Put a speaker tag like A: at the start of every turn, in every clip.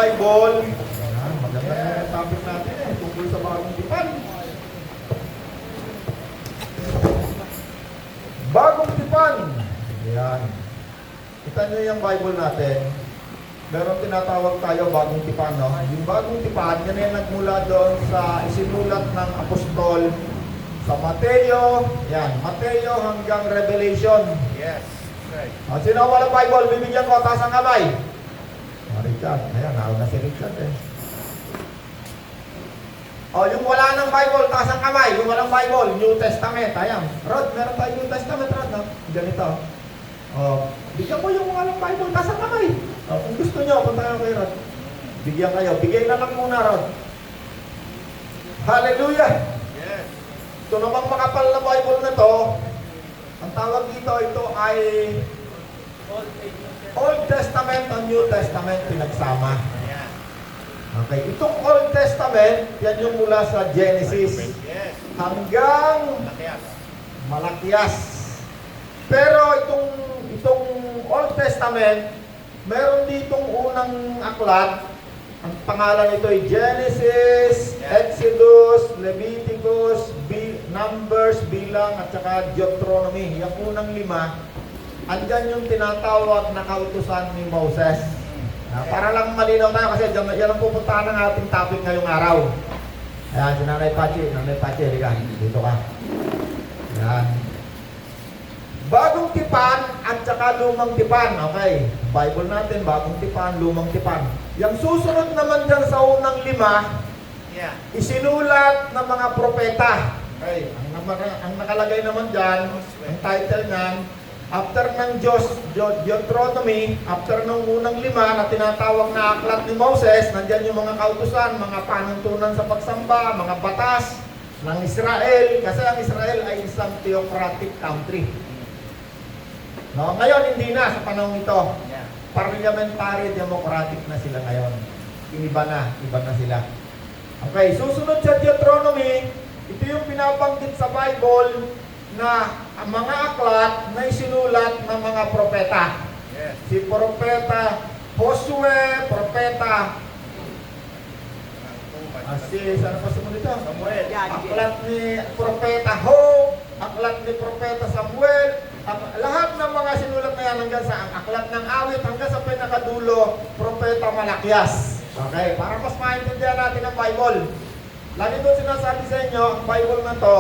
A: Bible. Ayan, maganda na yung topic natin tungkol sa bagong tipan. Bagong tipan. Ayan. Kita nyo yung Bible natin. Meron tinatawag tayo bagong tipan, no? Yung bagong tipan, yan yung nagmula doon sa isinulat ng apostol sa Mateo. Yan, Mateo hanggang Revelation.
B: Yes, right.
A: Sino wala Bible? Bibigyan ko, taas ang kamay. Richard, ayan, nauna si Richard eh. Yung wala ng Bible, taas ang kamay. Yung walang Bible, New Testament. Ayan. Rod, meron tayo New Testament, Rod, no? Ganito. Bigyan ko yung walang Bible, taas ang kamay. Kung gusto nyo, punta kayo kay Rod. Bigyan kayo. Bigay na lang muna, Rod. Hallelujah!
B: Yes.
A: Ito namang makapal na Bible na to, ang tawag dito, ito ay Old Testament at New Testament pinagsama.
B: Ayan.
A: Okay, itong Old Testament, yan yung mula sa Genesis
B: Yes.
A: hanggang
B: Lakias.
A: Malakias. Pero itong Old Testament, meron ditong unang aklat. Ang pangalan nito ay Genesis, Exodus, Leviticus, Numbers, Bilang, at saka Deuteronomy. Yung unang 5, andyan yung tinatawag na kautusan ni Moses. Para lang malinaw tayo kasi yan ang pupuntahan ng ating topic ngayong araw. Ayan, si Nanay Pachi, halika, dito ka. Ayan. Bagong tipan at saka lumang tipan. Okay, Bible natin, bagong tipan, lumang tipan. Yung susunod naman dyan sa unang 5, isinulat ng mga propeta. Okay, ang nakalagay naman dyan, ang title niyan, after ng Deuteronomy, after ng unang 5 na tinatawag na aklat ni Moses, nandyan yung mga kautusan, mga panuntunan sa pagsamba, mga batas ng Israel, kasi ang Israel ay isang theocratic country. No, ngayon hindi na sa panahon ito. Parliamentary democratic na sila ngayon. Iba na sila. Okay, susunod sa Deuteronomy, ito yung pinabanggit sa Bible na ang mga aklat na isinulat ng mga propeta.
B: Yes.
A: Si propeta Josue, propeta saan pa sumunod ito?
B: Samuel.
A: Aklat ni propeta Job, aklat ni propeta Samuel, lahat ng mga sinulat na yan hanggang sa aklat ng awit, hanggang sa pinakadulo, propeta Malakias. Okay, para mas maintindihan natin ang Bible. Lagi ko sinasabi sa inyo, ang Bible na to,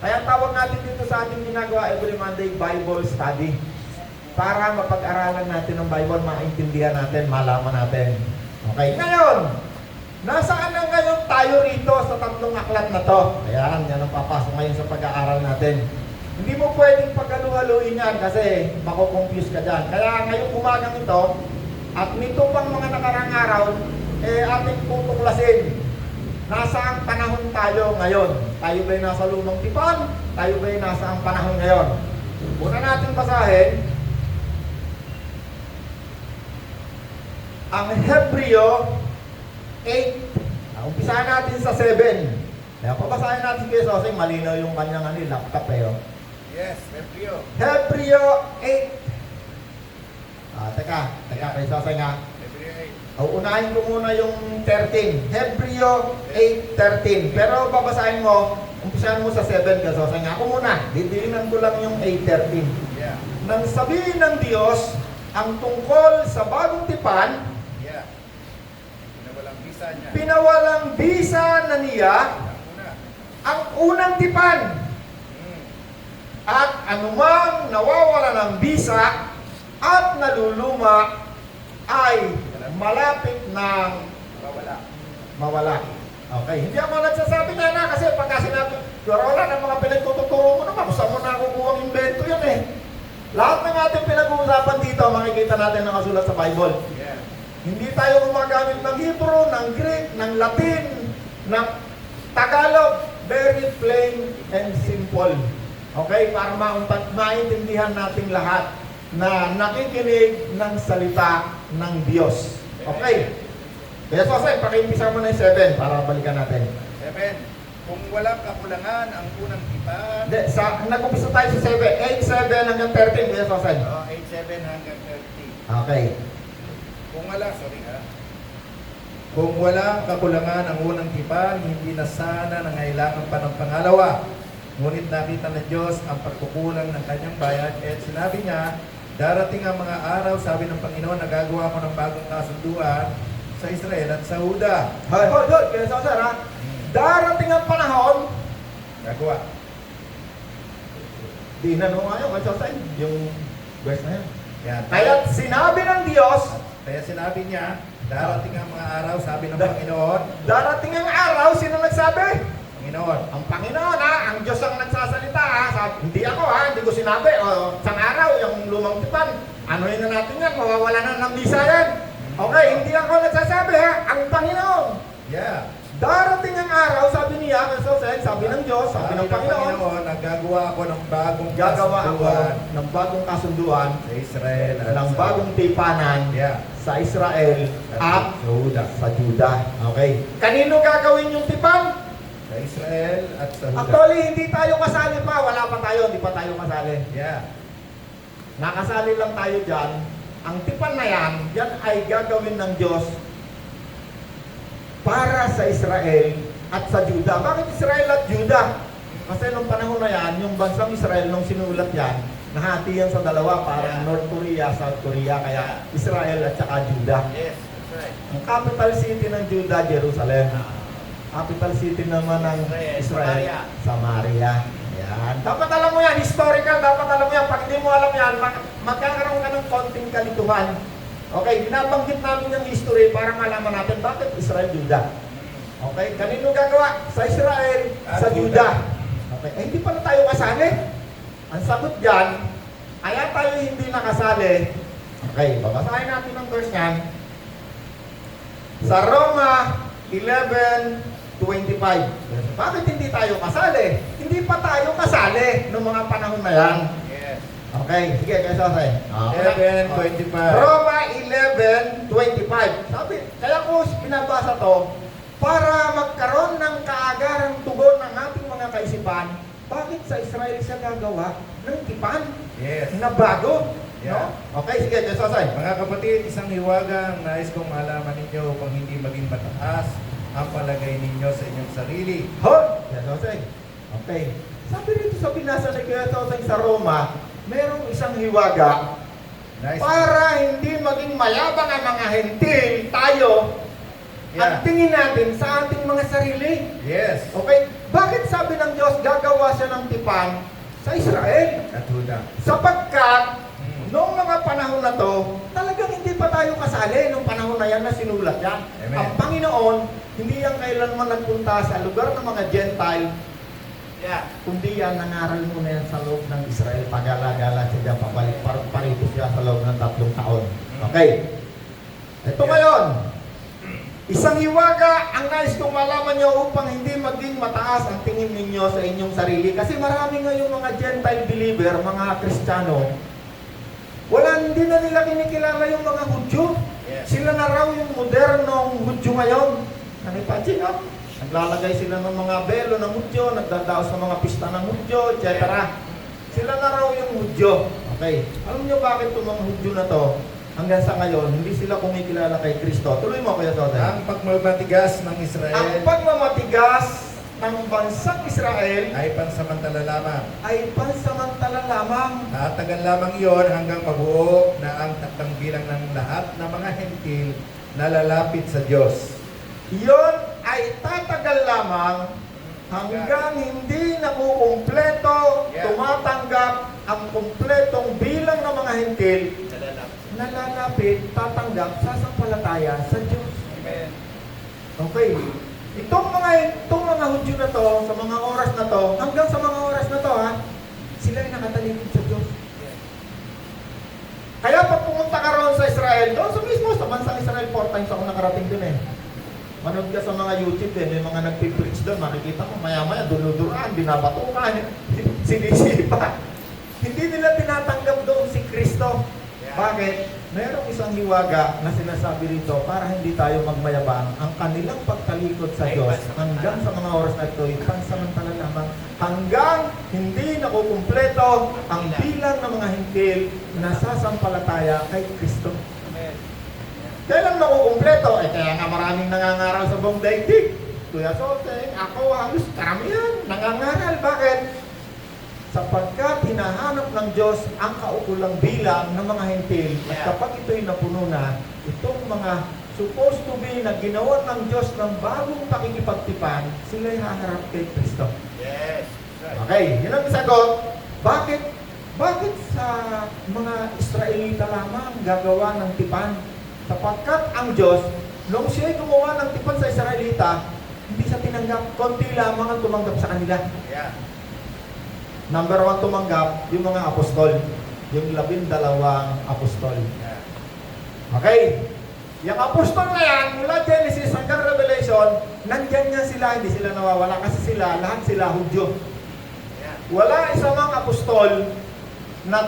A: kaya tawag natin dito sa ating ginagawa every Monday, Bible Study. Para mapag-aralan natin ang Bible, maintindihan natin, malaman natin. Okay, ngayon, nasaan na ngayon tayo rito sa tatlong aklat na to? Ayan, yan ang papasok ngayon sa pag-aaral natin. Hindi mo pwedeng paghalu-haluin yan kasi makukonfuse ka dyan. Kaya ngayong umagang ito, at nito pang mga nakarang araw, ating tutuklasin. Nasaan panahon tayo ngayon? Tayo ba'y nasa lumang tipan? Tayo ba'y nasa ang panahon ngayon? Una natin basahin ang Hebreo 8. Umpisahan natin sa 7. Kaya pabasahin natin kay Soseng, malinaw yung kanyang laptop
B: Yes, Hebreo.
A: Hebreo 8. Teka kay Soseng ha.
B: Hebreo 8.
A: Unahin ko muna yung 13. Hebreo 8:13. Pero babasahin mo, umpisahan mo sa 7 kay Soseng. Ako muna, didiinan ko lang yung 8:13.
B: Yeah.
A: Nang sabihin ng Diyos ang tungkol sa bagong tipan,
B: Yeah. Pinawalang bisa niya.
A: pinawalang bisa na niya ang unang tipan. At anumang nawawala ng bisa at naluluma ay malapit ng mawala. Okay, hindi ako nagsasabi na kasi pagka sinabi, wala ng mga pinagtuturo mo naman, kung saan mo nakukuha ang invento yan eh. Lahat ng ating pinag-uusapan dito, makikita natin nakasulat sa Bible.
B: Yeah.
A: Hindi tayo gumagamit ng Hebrew, ng Greek, ng Latin, ng Tagalog. Very plain and simple. Okay? Para maintindihan natin lahat na nakikinig ng salita ng Diyos. Okay? Kaya Jose, pakiumpisa mo na yung 7 para balikan natin.
B: 7. Kung walang kakulangan ang unang tipan.
A: Nag-umpisa tayo sa 7. 8, 7 hanggang 13. Kaya Jose.
B: 8, 7 hanggang 30.
A: Okay.
B: Kung wala, sorry ha. Kung walang kakulangan ang unang tipan, hindi na sana nangailangan pa ng pangalawa. Ngunit nakita ng Diyos ang pagkukulang ng kanyang bayan at sinabi niya, darating ang mga araw, sabi ng Panginoon, nagagawa ko ng bagong kasunduan sa Israel at sa Huda.
A: Hold. Kaya sa sir, ha? Darating ang panahon,
B: Gagawa.
A: di na nung ayaw, kasi yung verse na yan.
B: Yan.
A: Kaya sinabi ng Diyos,
B: Kaya sinabi niya, darating ang mga araw, sabi ng Panginoon,
A: darating ang araw, sino nagsabi?
B: Panginoon.
A: Ang Panginoon, ha? Ang Diyos ang nagsasalita, ha? Hindi ako, ha? Hindi ko sinabi. O, isang araw, yung lumang tipan, anuhin na natin yan, mawawala na ng visa yan. Okay, hindi ako nagsasabi, ha? Ang Panginoon.
B: Yeah.
A: Darating ang araw, sabi niya, sabi ng Diyos, sabi ng Panginoon,
B: naggagawa ako ng bagong
A: gagawa ako
B: kasunduan
A: ng bagong kasunduan,
B: sa Israel at
A: ng
B: sa-
A: bagong tipanan
B: Yeah.
A: sa Israel at
B: sa Huda.
A: sa Juda. Okay. Kanino gagawin yung tipan?
B: Sa Israel at sa Huda.
A: Actually, hindi tayo kasali pa. Wala pa tayo, hindi pa tayo kasali.
B: Yeah.
A: Nakasali lang tayo dyan. Ang tipan na yan ay gagawin ng Diyos para sa Israel at sa Juda. Bakit Israel at Juda? Kasi nung panahon na yan, yung bansang Israel, nung sinulat yan, nahati yan sa dalawa, parang North Korea, South Korea, kaya Israel at saka Juda.
B: Yes, that's right.
A: Ang capital city ng Juda, Jerusalem. Capital city naman ng Israel, Samaria. Yan. Dapat alam mo yan, historical, dapat alam mo yan. Pag hindi mo alam yan, magkakaroon ka ng konting kalituhan. Okay, binabanggit namin yung history para malaman natin bakit Israel, Juda. Okay, kanino gagawa? Sa Israel, sa Juda. Okay, hindi pala tayo kasali. Ang sagot dyan, kaya tayo hindi nakasali. Okay, babasahin natin ang verse niyan. Sa Roma 11:25. Bakit hindi tayo kasali? Hindi pa tayo kasali noong mga panahon na yan.
B: Yes.
A: Okay, sige, kaya sasay.
B: 11:25.
A: Roma 11:25. Sabi, kaya ko binabasa to, para magkaroon ng kaagarang tugon ng ating mga kaisipan, bakit sa Israel siya gagawa ng tipan
B: Yes.
A: na bago?
B: Yeah.
A: No? Okay, sige, kaya sasay.
B: Mga kapatid, isang hiwaga ang nais kong malaman ninyo upang hindi maging mataas ang palagay ninyo sa inyong sarili.
A: Hold! Kaya sasay. Okay. Sabi rito sa binasa ni Kuya Sasay sa Roma, merong isang hiwaga
B: Nice.
A: para hindi maging mayabang ang mga hentil, tayo, at
B: Yeah.
A: tingin natin sa ating mga sarili.
B: Yes.
A: Okay? Bakit sabi ng Diyos, gagawa siya ng tipan sa Israel?
B: At Huda.
A: Sapagkat, noong mga panahon na to, talagang hindi pa tayo kasali nung panahon na yan na sinulat yan.
B: Amen.
A: Ang Panginoon, hindi yan kailanman nagpunta sa lugar ng mga Gentile,
B: Yeah.
A: kundi yan, nangaral muna yan sa loob ng Israel. Pagala-gala siya dyan, pabalik, parito siya sa loob ng 3 taon. Okay. Ito ngayon, isang hiwaga ang nais kong malaman nyo upang hindi maging mataas ang tingin ninyo sa inyong sarili. Kasi marami ngayong mga Gentile believer, mga Kristiyano, hindi na nila kinikilala yung mga Hudyo.
B: Yes.
A: Sila na raw yung modernong Hudyo ngayon. Nanipansin no? Naglalagay sila ng mga belo ng Hudyo, nagdadaos sa mga pista ng Hudyo, etc. Sila na raw yung Hudyo. Okay. Alam nyo bakit itong mga Hudyo na to, hanggang sa ngayon, hindi sila kumikilala kay Kristo. Tuloy mo, Kuya Sote.
B: Ang pagmamatigas ng Israel
A: Ang pagmamatigas ng bansang Israel
B: ay pansamantala lamang.
A: ay pansamantala lamang.
B: Tatagal lamang iyon hanggang mabuo na ang takdang bilang ng lahat ng mga hentil na lalapit sa Diyos.
A: Iyon ay tatagal lamang hanggang hindi nakukumpleto, tumatanggap ang kumpletong bilang ng mga hentil na lalapit, tatanggap, sasampalataya sa Diyos.
B: Amen.
A: Okay. Itong mga Hudyo na to, sa mga oras na to, hanggang sa mga oras na to, sila ay nakatalikod sa Diyos. Kaya pag pumunta ka roon sa Israel, doon sa mismo, sa bansang Israel, 4 times ako nakarating doon eh. Manood ka sa mga YouTube eh, may mga nagpipreach doon, makikita mo, maya-maya, dunuduraan, binabatukan, sinisipa. Hindi nila tinatanggap doon si Kristo. Bakit? Merong isang hiwaga na sinasabi rito para hindi tayo magmayabang. Ang kanilang pagtalikod sa Diyos hanggang sa mga oras na ito ay pansamantala lamang hanggang hindi nakukumpleto ang bilang ng mga hintil na sasampalataya kay Kristo. Kailan makukumpleto? Kaya nga maraming nangangaral sa buong daigdig. Kuya Soseng, ako halos karamihan, nangangaral. Bakit? Sapagkat hinahanap ng Diyos ang kaukulang bilang ng mga hentil. At kapag ito'y napuno na, itong mga supposed to be na ginawa ng Diyos ng bagong pakikipagtipan, sila'y haharap kay Kristo.
C: Yes.
A: Okay, yun ang sagot. Bakit sa mga Israelita lamang gagawa ng tipan? Sapagkat ang Diyos, nung siya'y gumawa ng tipan sa Israelita, hindi siya tinanggap. Konti lamang ang tumanggap sa kanila.
C: Yeah.
A: Number 1 tumanggap, yung mga apostol. Yung 12 apostol.
C: Yeah.
A: Okay. Yung apostol na yan, mula Genesis hanggang Revelation, nandyan nga sila, hindi sila nawawala kasi lahat sila Hudyo.
C: Yeah.
A: Wala isang mga apostol na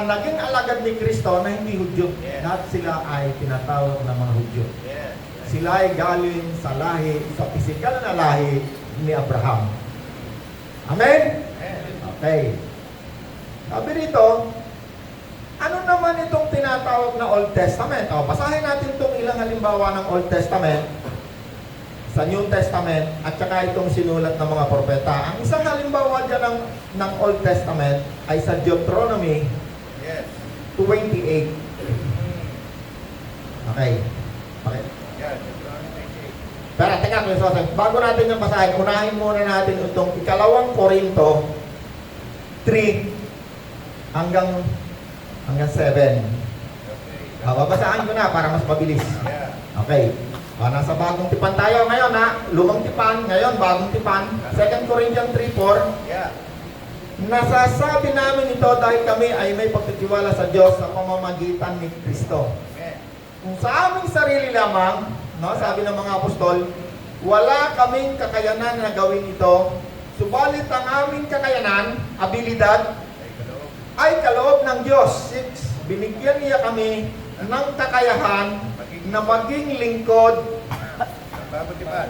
A: naging alagad ni Kristo na hindi Hudyo.
C: Yes.
A: Lahat sila ay tinatawag na mga Hudyo.
C: Yes.
A: Sila ay galing sa lahi, sa pisikal na lahi ni Abraham. Amen? Okay. Sabi rito, ano naman itong tinatawag na Old Testament? O, basahin natin itong ilang halimbawa ng Old Testament sa New Testament at saka itong sinulat ng mga propeta. Ang isang halimbawa dyan ng Old Testament ay sa Deuteronomy
C: Yes.
A: 28. Okay. Okay.
C: Yeah.
A: Pero teka, Kuya Joseph, bago natin yung basahin, unahin muna natin itong 2 Korinto 3 hanggang 7.
C: Okay.
A: Babasahin ko na para mas mabilis.
C: Yeah.
A: Okay. Nasa bagong tipan tayo ngayon ha. Lumang tipan, ngayon bagong tipan. 2 Corinthians 3:4.
C: Yeah.
A: Nasasabi namin ito dahil kami ay may pagtitiwala sa Diyos sa pamamagitan ni Kristo.
C: Amen.
A: Kung sa aming sarili lamang, no, sabi ng mga apostol, wala kaming kakayanan na gawin ito, subalit ang aming kakayanan, abilidad,
C: Ay, kaloob.
A: ay kaloob ng Diyos. 6. Binigyan niya kami ng kakayahan na maging lingkod
C: Babutipan.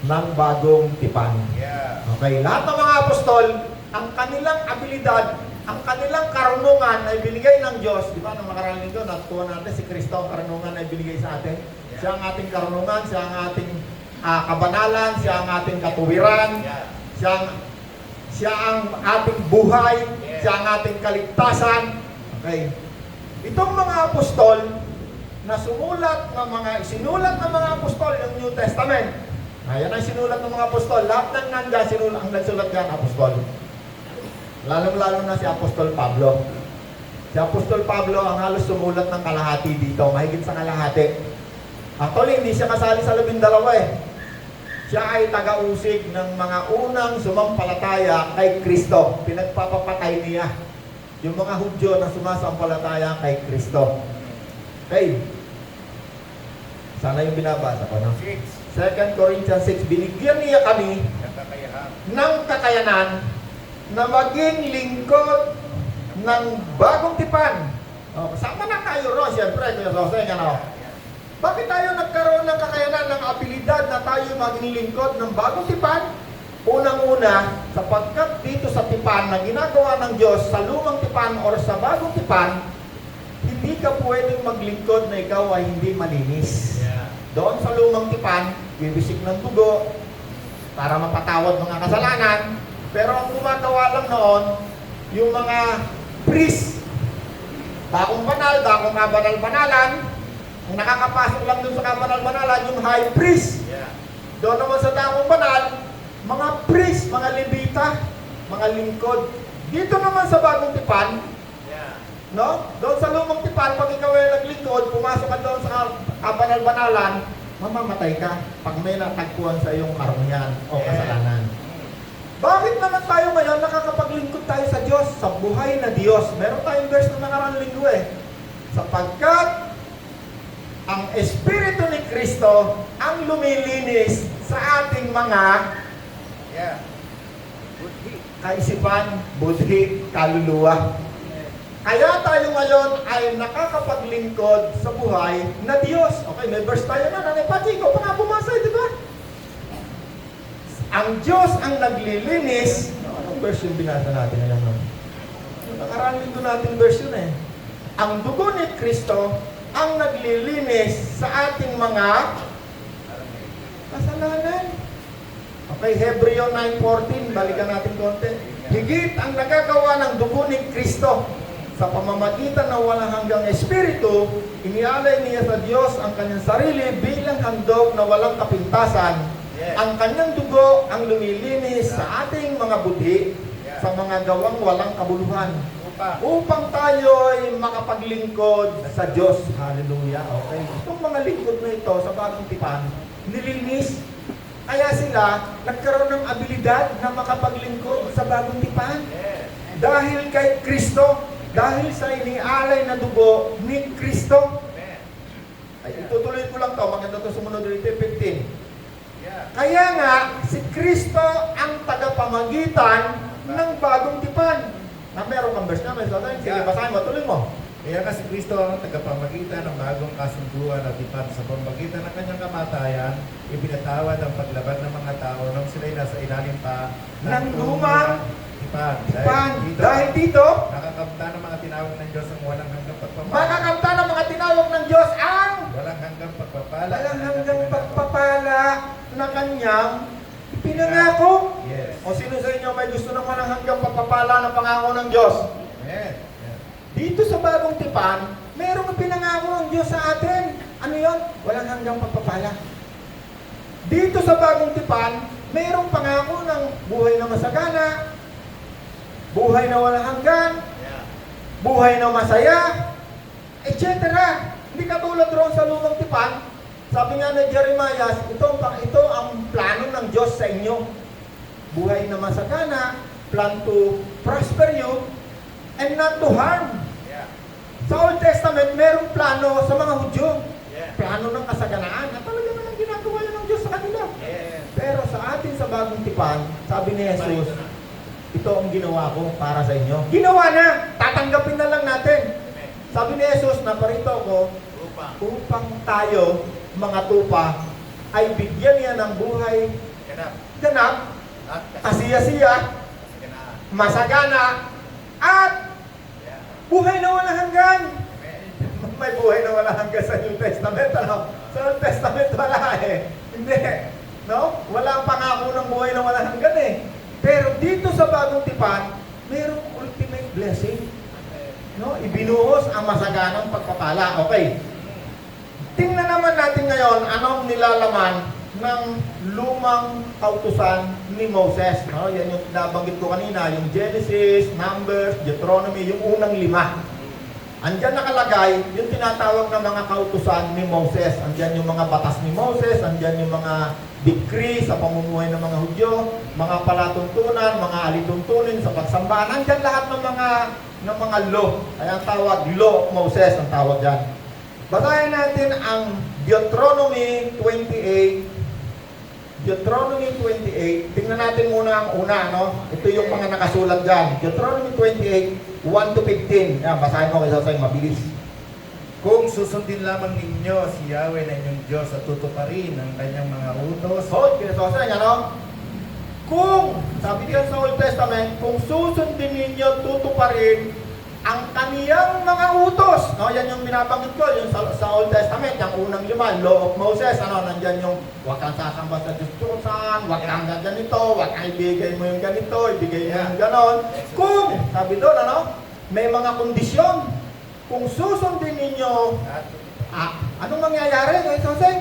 A: ng bagong tipan.
C: Yeah.
A: Okay, lahat ng mga apostol, ang kanilang abilidad, ang kanilang karunungan ay binigay ng Diyos. Di ba, nung makarang linggo, natutuwa natin si Kristo, ang karunungan ay binigay sa atin. Siya ang ating karunungan, siya ang ating kabanalan, siya ang ating katuwiran,
C: Yeah.
A: siya ang ating buhay, siya ang ating kaligtasan. Okay. Itong mga apostol na sinulat ng mga apostol yung New Testament. Ayan ang sinulat ng mga apostol. Lahat ng nandyan, ang nagsulat dyan, apostol. Lalong-lalo na si Apostol Pablo. Si Apostol Pablo ang halos sumulat ng kalahati dito, mahigit sa kalahati. Actually, hindi siya kasali sa 12 eh. Siya ay taga-usig ng mga unang sumampalataya kay Kristo. Pinagpapapatay niya yung mga Hudyo na sumasampalataya kay Kristo. Okay. Sana yung binabasa ko, no? 2 Corinthians 6, binigyan niya kami ng kakayanan na maging lingkod ng bagong tipan. O, kasama na tayo ron, siyempre, Kuya Joseng, ano? Bakit tayo nagkaroon ng kakayanan, ng abilidad na tayo maging lingkod ng bagong tipan? Unang-una, sapagkat dito sa tipan na ginagawa ng Diyos sa lumang tipan or sa bagong tipan, hindi ka pwedeng maglingkod na ikaw ay hindi malinis. Doon sa lumang tipan, bibisik ng dugo para mapatawad mga kasalanan. Pero ang gumagawa lang noon, yung mga priest, dakong banal, dakong kabanal-banalan, ang nakakapasok lang doon sa kabanal-banalan, yung high priest. Doon naman sa dakong banal, mga priest, mga Levita, mga lingkod. Dito naman sa bagong tipan, no? Doon sa lumang tipan, pag ikaw ay naglingkod, pumasok ka doon sa kabanal-banalan, mamamatay ka pag may natagpuan sa iyong karumihan o kasalanan. Bakit naman tayo ngayon nakakapaglingkod tayo sa Diyos, sa buhay na Diyos? Meron tayong verse na nakarang linggo eh. Sapagkat ang Espiritu ni Kristo ang lumilinis sa ating mga kaisipan, budhi, kaluluwa. Kaya tayo ngayon ay nakakapaglingkod sa buhay na Diyos. Okay, may verse tayo na. Nanay Pachi, ikaw pa nga bumasa, di ba? Ang Diyos ang naglilinis. Anong verse yung binasa natin ngayon? Nakaraan linggo natin verse yun eh. Ang dugo ni Kristo ang naglilinis sa ating mga kasalanan. Okay, Hebreo 9:14, balikan natin konti. Higit ang nagagawa ng dugo ni Kristo sa pamamagitan ng walang hanggang Espiritu, inialay niya sa Diyos ang kanyang sarili bilang handog na walang kapintasan.
C: Yes.
A: Ang kanyang dugo ang lumilinis sa ating mga budhi sa mga gawang walang kabuluhan upang tayo ay makapaglingkod sa Diyos. Hallelujah. Okay. Itong mga lingkod na ito sa bagong tipan, nilinis. Kaya sila nagkaroon ng abilidad na makapaglingkod sa bagong tipan. Dahil kay Kristo, dahil sa inialay na dugo ni Kristo. Ay, itutuloy ko lang to, maganda to sumunod dito 15. Kaya nga, si Kristo ang tagapamagitan ng bagong tipan. Na meron kang verse namin, so sige, basahin mo, tuloy mo.
B: Kaya kasi Kristo ang tagapamagitan ng bagong kasunduan at tipan sa pamamagitan ng kanyang kamatayan, ibinatawad ang paglabag ng mga tao nang sila'y nasa ilalim pa
A: Ng lumang
B: tipan.
A: tipan. Dahil dito,
B: nakakamta ng mga tinawag ng Diyos ang walang hanggang pagpapala.
A: makakamta ng mga tinawag ng Diyos ang
B: Walang hanggang pagpapala.
A: walang hanggang pagpapala na kanyang pinangako.
B: Yes.
A: O sino sa inyo may gusto ng walang hanggang pagpapala ng pangako ng Diyos?
B: Yes.
A: Dito sa bagong tipan, merong pinangako ang Diyos sa atin. Ano yon? Walang hanggang pagpapala. Dito sa bagong tipan, merong pangako ng buhay na masagana, buhay na walang hanggan, buhay na masaya, etc. Hindi katulad roon sa lumang tipan. Sabi nga ni Jeremiah, ito ang plano ng Diyos sa inyo. Buhay na masagana, plan to prosper you, and not to harm. Sa Old Testament, merong plano sa mga Hudyo. Plano ng kasaganaan na talaga naman ginagawa yun ng Diyos sa kanila. Pero sa atin sa bagong tipan, sabi ni Jesus, ito ang ginawa ko para sa inyo. Ginawa na! Tatanggapin na lang natin. Sabi ni Jesus, naparito ko upang tayo, mga tupa, ay bigyan niya ng buhay ganap, kasiya-siya, masagana, at buhay na walang hanggan. May buhay na walang hanggan sa New Testament, ano? Sa Old Testament wala eh. Hindi. No? Wala ang pangako ng buhay na walang hanggan eh. Pero dito sa bagong tipan, mayroong ultimate blessing. No? Ibinuhos ang masaganang pagpapala. Okay. Tingnan naman natin ngayon anong nilalaman ng lumang kautusan ni Moses. No? Yan yung nabanggit ko kanina, yung Genesis, Numbers, Deuteronomy, yung unang 5. Andyan nakalagay yung tinatawag na mga kautusan ni Moses. Andyan yung mga batas ni Moses, andyan yung mga decree sa pamumuhay ng mga Hudyo, mga palatuntunan, mga alituntunin sa pagsambahan. Andyan lahat ng mga law. Kaya ang tawag, Law of Moses ang tawag dyan. Basahin natin ang Deuteronomy 28. Deuteronomy 28. Tingnan natin muna ang una, no? Ito yung mga nakasulat dyan. Deuteronomy 28, 1 to 15. Yan, basahin mo kaysa sa'yo, mabilis.
B: Kung susundin lamang ninyo si Yahweh na inyong Diyos at tutuparin ang kanyang mga utos,
A: Hold, kinasosa niya, no? Kung, sabi diyan sa Old Testament, kung susundin ninyo, tutuparin ang kaniyang mga utos. No, yan yung binabanggit ko, yung sa Old Testament, yung unang 5, Law of Moses, ano, nandyan yung huwag kang sasamba sa Diyos-Diyosan, huwag kang ganito, huwag kang ibigay mo yung ganito, ibigay mo yung ganon. Kung, sabi doon, ano, may mga kondisyon, kung susundin ninyo, anong mangyayari, Kuya Soseng?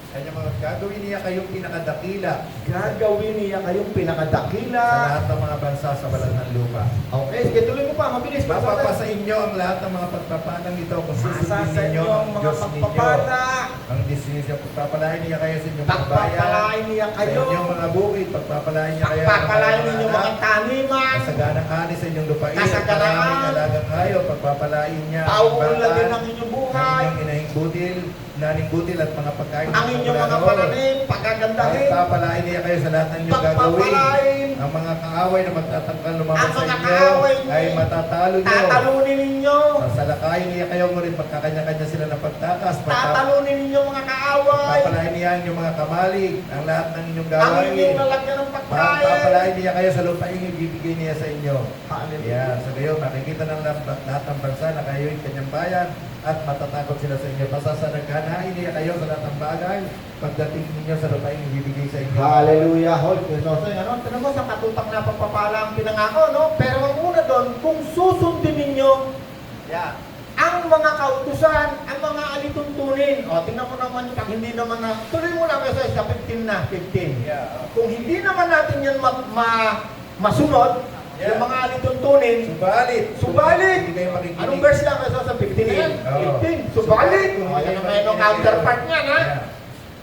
B: kanya mga gagawin niya kayong pinakadakila
A: Gagawin niya kayong pinakadakila.
B: sa lahat ng mga bansa sa balat ng lupa.
A: Okay, sige, tuloy mo pa, mabilis.
B: Mapapasa inyo ang lahat ng mga pagpapalang ito kung susundin
A: Masasa
B: ninyo
A: inyo
B: ang
A: ang mga
B: Diyos ninyo.
A: pagpapala.
B: Ang disisya, pagpapalain niya kayo sa inyong mga bayan,
A: Pagpapalain niya
B: sa
A: kayo.
B: inyong mga bukid, pagpapalain niya kayo
A: Pagpapalain ninyo mga taniman.
B: kasaganang ani sa inyong lupain,
A: Kasaganaan.
B: maraming alagang hayop, pagpapalain niya
A: Pauulan ang inyong
B: ang
A: buhay.
B: inyong inahing butil, naning butil at mga pagkain
A: Ang inyong mga pananim, pagagandahin.
B: Pagpapalain niya kayo sa lahat ng inyong gagawin.
A: Pagpapalain.
B: Ang mga kaaway na magtatangkal lumaban
A: Ang
B: sa
A: mga
B: inyo
A: kaaway niyo,
B: ay matatalo nyo.
A: Tatalunin ninyo.
B: Sasalakayin niya kayo ngunit magkakanya-kanya sila ng pagtakas.
A: Tatalunin ninyo mga kaaway.
B: Papalain niya ang inyong mga kamalig, ang lahat ng inyong
A: Ang
B: gawain.
A: inyong lalagyan ng pagkain.
B: Papalain niya kayo sa lupaing ibibigay niya sa inyo.
A: Hallelujah.
B: Yeah, sa gayo, makikita ng lahat ng bansa na kayo'y kanyang bayan at matatakot sila sa inyo. Basta sa nagkanain niya kayo sa lahat ng bagay, pagdating ninyo sa lupaing ibibigay sa inyo.
A: Hallelujah. Hold so, ano, tinan mo sa katutang na pagpapala ang pinangako, no? Pero ang una doon, kung susundin ninyo
C: Yeah.
A: ang mga kautusan, ang mga alituntunin. O, tingnan mo naman, pag hindi naman na, tuloy mo na kasi sa 15 na, 15.
C: Yeah.
A: Kung hindi naman natin yan masunod,
B: Yeah.
A: yung mga alituntunin, subalit.
B: Hindi kayo makikinig.
A: Anong verse lang kasi sa 15 na yan?
B: Oo.
A: 15. Subalit.
B: Kung
A: O,
B: hindi
A: yan
B: kayo
A: ang may
B: makikinig.
A: counterpart niyan, ha?
B: Yeah.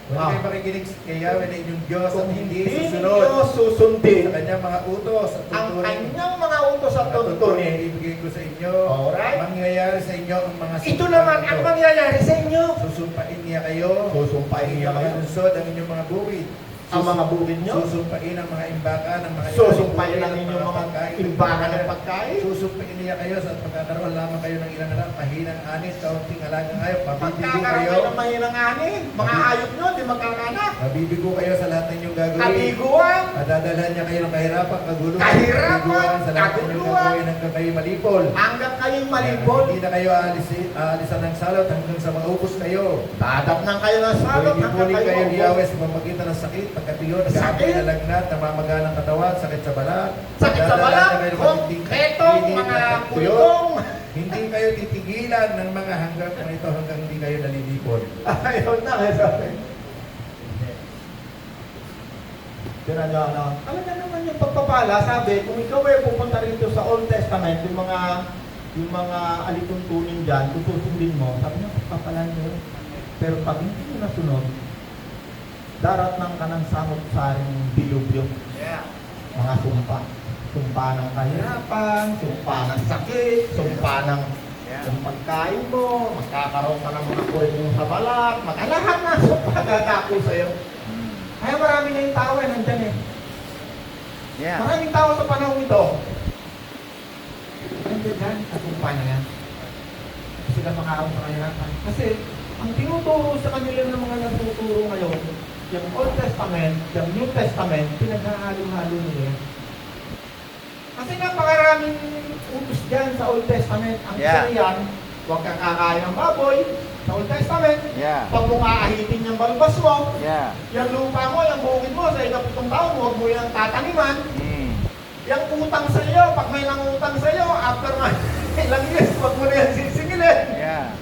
B: Kung hindi kayo makikinig kay Yahweh na inyong Diyos at
A: Kung
B: hindi
A: hindi
B: susunod
A: ninyo susundin
B: sa kanyang mga utos at
A: ang
B: tuntunin
A: kanyang mga utos at
B: at tuntunin
A: tuntunin,
B: ibigay ko sa inyo,
A: Alright.
B: mangyayari sa inyo ang mga
A: ito naman ang mangyayari sa inyo.
B: Susumpain niya kayo,
A: Susumpain
B: ang
A: niya
B: inyong mga
A: kayo.
B: lungsod, ang inyong mga bukid.
A: Ang mga bukid nyo,
B: Susumpain ang mga imbakan, ang mga
A: susumpain ang
B: inyong
A: inyong mga imbakan ng pagkain.
B: Susumpain niya kayo sa pagkakaroon lamang kayo ng ilang anak, mahinang anis, kaunting alagang hayop, mabibigo
A: Pagkakaroon
B: kayo.
A: kayo ng mahinang ani, mga hayop nyo, di magkakanak.
B: Mabibigo kayo sa lahat ng inyong gagawin.
A: Kabiguan,
B: Madadalhan niya kayo ng kahirapan, kaguluhan,
A: Kahirapan,
B: kabiguan sa lahat ng inyong
A: kaguluhan.
B: gagawin hanggang kayo malipol.
A: hanggang kayong malipol.
B: Hindi na kayo aalisan ng salot hanggang sa maubos kayo.
A: Dadapnan kayo ng salot hanggang
B: Puli
A: kayo
B: kayo ni
A: maubos.
B: Yahweh sa pamamagitan ng sakit, pagkatiyo,
A: Sakit.
B: nag-aapoy na lagnat, namamaga ng katawan, sakit sa balat.
A: Sakit sa
B: Dadalhan
A: balat,
B: niya kayo ng
A: kung
B: matinding
A: ketong,
B: init
A: mga
B: at tuyo.
A: pulitong.
B: Hindi kayo titigilan ng mga hanggang ito hanggang hindi kayo nalilipol.
A: Ayaw na kayo sabi. Tinan nyo, ano? Alam na naman yung pagpapala, sabi, kung ikaw ay pupunta rito sa Old Testament, yung mga alituntunin dyan, kung susundin mo, sabi niya, pagpapalan nyo. Pero pag hindi mo nasunod, daratnang ka ng samot-saring dilubyo.
C: Yeah.
A: Mga sumpa. Sumpa ng kahirapan, sumpa ng sakit, sumpa ng yung pagkain mo, magkakaroon ka ng mga kulong sa balat, lahat na sumpa gagako sa'yo. Kaya marami na yung tao nandyan eh.
C: Yeah.
A: Maraming tao sa panahon ito. Nandiyan dyan, at sumpa na yan. Sila makaroon sa kahirapan. Kasi, ang tinuturo sa kanila ng mga nagtuturo ngayon, yung Old Testament, yung New Testament, pinaghahalo-halo nila. Kasi napakaraming utos dyan sa Old Testament. Ang isa yan, huwag kang kakain ng baboy sa Old Testament.
C: Yeah.
A: Huwag mong aahitin yung balbas mo.
C: Yeah.
A: Yung lupa mo, yung bukid mo, sa ikapitong taon, huwag mo yung tataniman. Yung utang sa iyo, pag may nangutang sa iyo, after ilang years, huwag mo na yan sisingilin.
C: Yeah.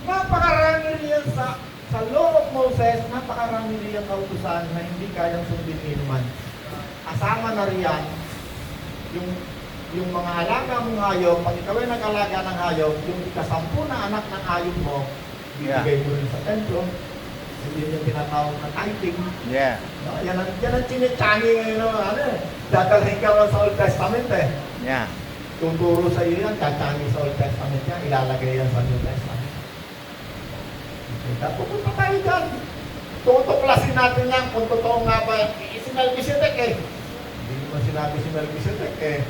A: Napakarami riyan sa Law of Moses, napakarami riyan kautusan na hindi kayang sundin inuman. Asama na riyan yung mga alaga mong hayop, pag ikaw ay nag-alaga ng hayop, yung ika-10 na anak ng hayop mo, bibigay mo rin sa templo. Hindi yung tinatawag na tithing.
C: Yeah.
A: No, yan ang chinichani ngayon, no, ano eh. Dadalhin ka lang sa Old Testament eh.
C: Yeah.
A: Tuturo sa iyo yan, chachani sa Old Testament yan, ilalagay yan sa New Testament. Okay, pupunta tayo dyan. Tutuklasin natin yan kung totoo nga ba. Si Melchizedek eh. Hindi naman sinabi si Melchizedek eh.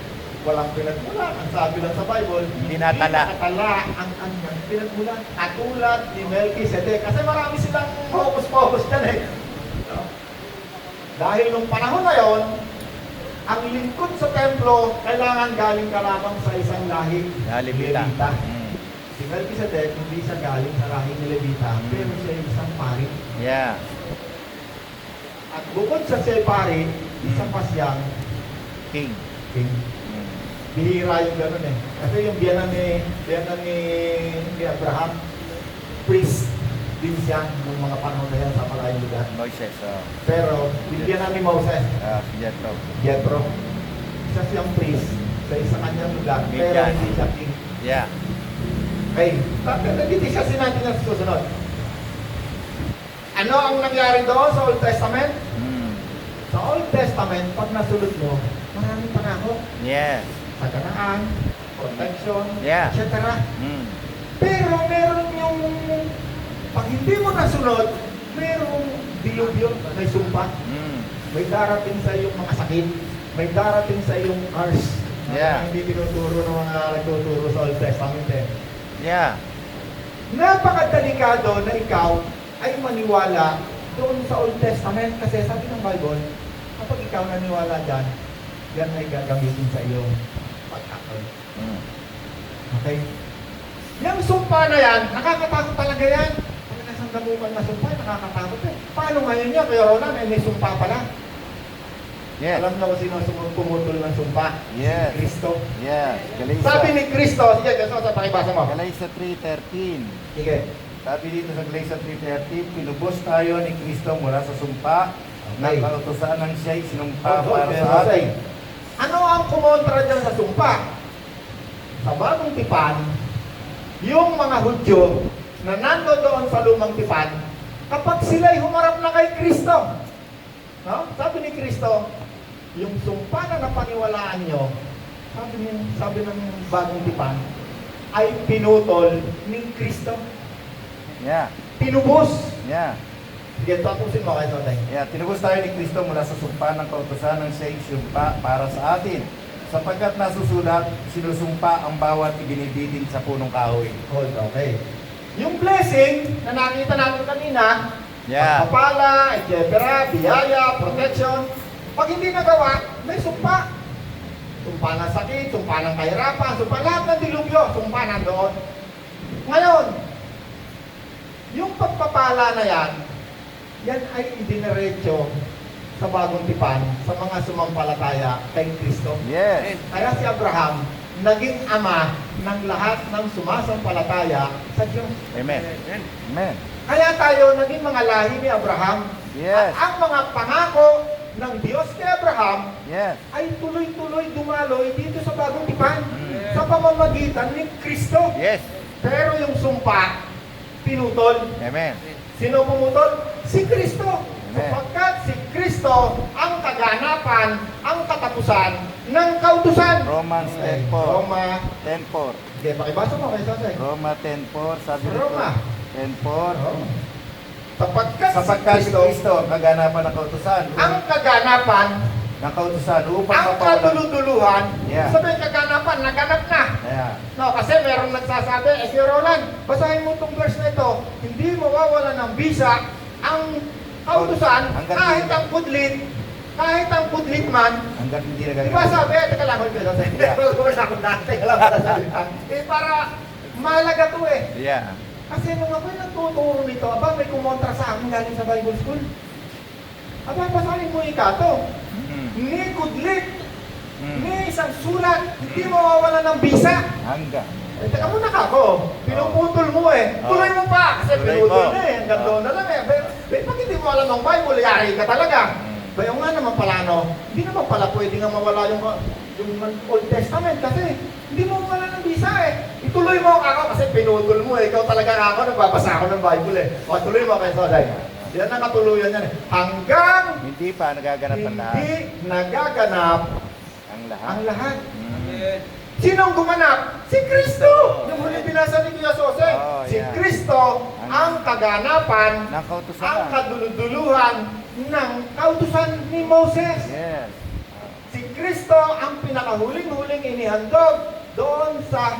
A: Walang pinagmulan. Ang sabi lang sa Bible,
C: Hindi natala.
A: ang pinagmulan. Katulad ni Melchizedek. Kasi marami silang focus dyan eh. No? Dahil nung panahon na yon, ang lingkod sa templo, kailangan galing ka lamang sa isang lahi.
C: Levita.
A: Si Melchizedek, hindi siya galing sa lahi ni Levita, pero siya ay isang pari.
C: Yeah.
A: At bukod sa siya ay pari, isang pa siyang
C: King.
A: king. Bihira yung gano'n eh. Kasi yung biyanan ni Abraham, priest din siya ng mga panahon na yan sa malayong lugar.
C: Moises.
A: Pero, yung biyanan ni Moses,
C: Si Jethro.
A: Jethro, isa siyang priest sa isa kanyang lugar, pero
C: Midian.
A: hindi siya king.
C: Yeah.
A: Okay, hindi siya sinabi na susunod. Ano ang nangyari doon sa Old Testament? Sa Old Testament, pag nasulot mo, maraming panahon.
C: Yes.
A: Sa Kanaan, protection,
C: Yeah.
A: etc.
C: Mm.
A: Pero meron yung, pag hindi mo nasunod, merong dilubyo, may sumpa. May darating sa iyong mga sakit. May darating sa iyong curse.
C: Yeah.
A: Hindi tinuturo ng mga nagtuturo sa Old Testament eh.
C: Yeah.
A: Napakadelikado na ikaw ay maniwala doon sa Old Testament. Kasi sabi ng Bible, kapag ikaw naniwala dyan, yan ay gagamitin sa iyong pag-akal.
C: Mm.
A: Okay? Yung sumpa na yan, nakakatakot talaga yan. Pag nasandamukan na sumpa, nakakatakot eh. Paano ngayon niya? Kaya Roland, may sumpa pala.
C: Yes.
A: Alam na kung sino pumutol ng sumpa?
C: Yes.
A: Si Kristo.
C: Yes. Galatians.
A: Sabi ni Kristo, sige, gusto sa pakibasa mo.
C: Galatians 3:13.
A: Sige.
B: Sabi dito sa Galatians 3:13, pinubos tayo ni Kristo mula sa sumpa ng kautusan ng siya'y sinumpa para sa atin.
A: Ano ang kumontra dyan sa sumpa? Sa bagong tipan, yung mga Hudyo na nando doon sa lumang tipan, kapag sila'y humarap na kay Kristo, no? Sabi ni Kristo, yung sumpa na napaniwalaan nyo, sabi ng bagong tipan, ay pinutol ni Kristo.
C: Yeah.
A: Pinubos.
C: Yeah.
A: Sige, tapusin mo kayo sa
B: Yeah, tinubos tayo ni Kristo mula sa sumpa ng kautusan ng siya'y sinumpa para sa atin. Sapagkat nasusulat, sinusumpa ang bawat ibinibitin sa punong kahoy.
A: Hold, okay. Yung blessing na nakita natin kanina,
C: Yeah.
A: pagpapala, etc., biyaya, protection, pag hindi nagawa, may sumpa. Sumpa ng sakit, sumpa ng kahirapan, sumpa lahat ng dilubyo, sumpa nandoon. Ngayon, yung pagpapala na yan ay idiniretso sa bagong tipan, sa mga sumampalataya kay Kristo.
C: Yes.
A: Kaya si Abraham, naging ama ng lahat ng sumasampalataya sa Diyos.
C: Amen. Amen.
A: Kaya tayo naging mga lahi ni Abraham.
C: Yes.
A: At ang mga pangako ng Diyos kay Abraham
C: Yes.
A: ay tuloy-tuloy dumaloy dito sa bagong tipan
C: Mm.
A: sa pamamagitan ni Kristo.
C: Yes.
A: Pero yung sumpa, pinutol.
C: Amen.
A: Sino pumutol? Si Kristo.
C: Amen.
A: Sapagkat si Kristo ang kaganapan, ang katapusan ng kautusan.
C: Romans
A: Okay.
C: 10:4.
A: Roma.
C: 10:4.
A: Sige, pakibasa mo kayo sa
C: Roma 10:4. Sabi nito.
A: Roma.
C: 10:4.
A: Sapagkat
B: Si
A: si Kristo
B: Kristo ang kaganapan ng kautusan.
A: ang kaganapan,
B: Ng kautusan upang
A: ang
B: mapawalan.
A: kaduluduluhan,
B: Yeah.
A: sabihin kaganapan, naganap na.
B: Yeah.
A: No, kasi merong nagsasabi, Sir Roland, basahin mo itong verse na ito, hindi mawawala ng visa ang kautusan
B: Hanggang
A: kahit
B: hindi-
A: ang pudlit man.
B: Hanggat hindi
A: Di
B: nagagawa.
A: ba sabi, teka lang, hold ko.
B: Yeah.
A: Teka lang, para sabi. Para mahalaga to eh.
C: Yeah.
A: Kasi nung ako'y nagtuturo nito, aba, may kumontra sa akin galing sa Bible School. Aba, basahin mo ikato.
C: Mm.
A: Ni kudlit,
C: Mm.
A: ni isang sulat, hindi mawawala ng visa.
C: Hanggang.
A: Eh, teka muna ka ako. Pinuputol mo eh.
C: Oh.
A: Tuloy mo pa. Kasi
C: Tuloy
A: pinutol
C: mo.
A: na eh. Hanggang doon na lang eh. Pag hindi mo alam ang Bible, yari ka talaga.
C: Mm.
A: Bayo nga naman pala, no? Hindi naman pala pwede nga mawala yung Old Testament kasi hindi mo mawala ng visa eh. Ituloy mo ako kasi pinutol mo eh. Ikaw talaga ako, nagbabasa ako ng Bible eh. O, tuloy mo kayo, Soday. Yan ang katuluyan yan eh. Hanggang
C: Hindi pa nagaganap ang lahat.
A: hindi nagaganap
C: Ang lahat.
A: ang lahat.
C: Mm.
A: Sinong gumanap? Si Kristo! Yung huli binasa ni Kuya Jose.
C: Oh,
A: Si
C: yeah.
A: Kristo ang kaganapan,
C: Ng kautusan.
A: ang kaduluduluhan ng kautusan ni Moses.
C: Yes.
A: Si Kristo ang pinakahuling-huling inihandog doon sa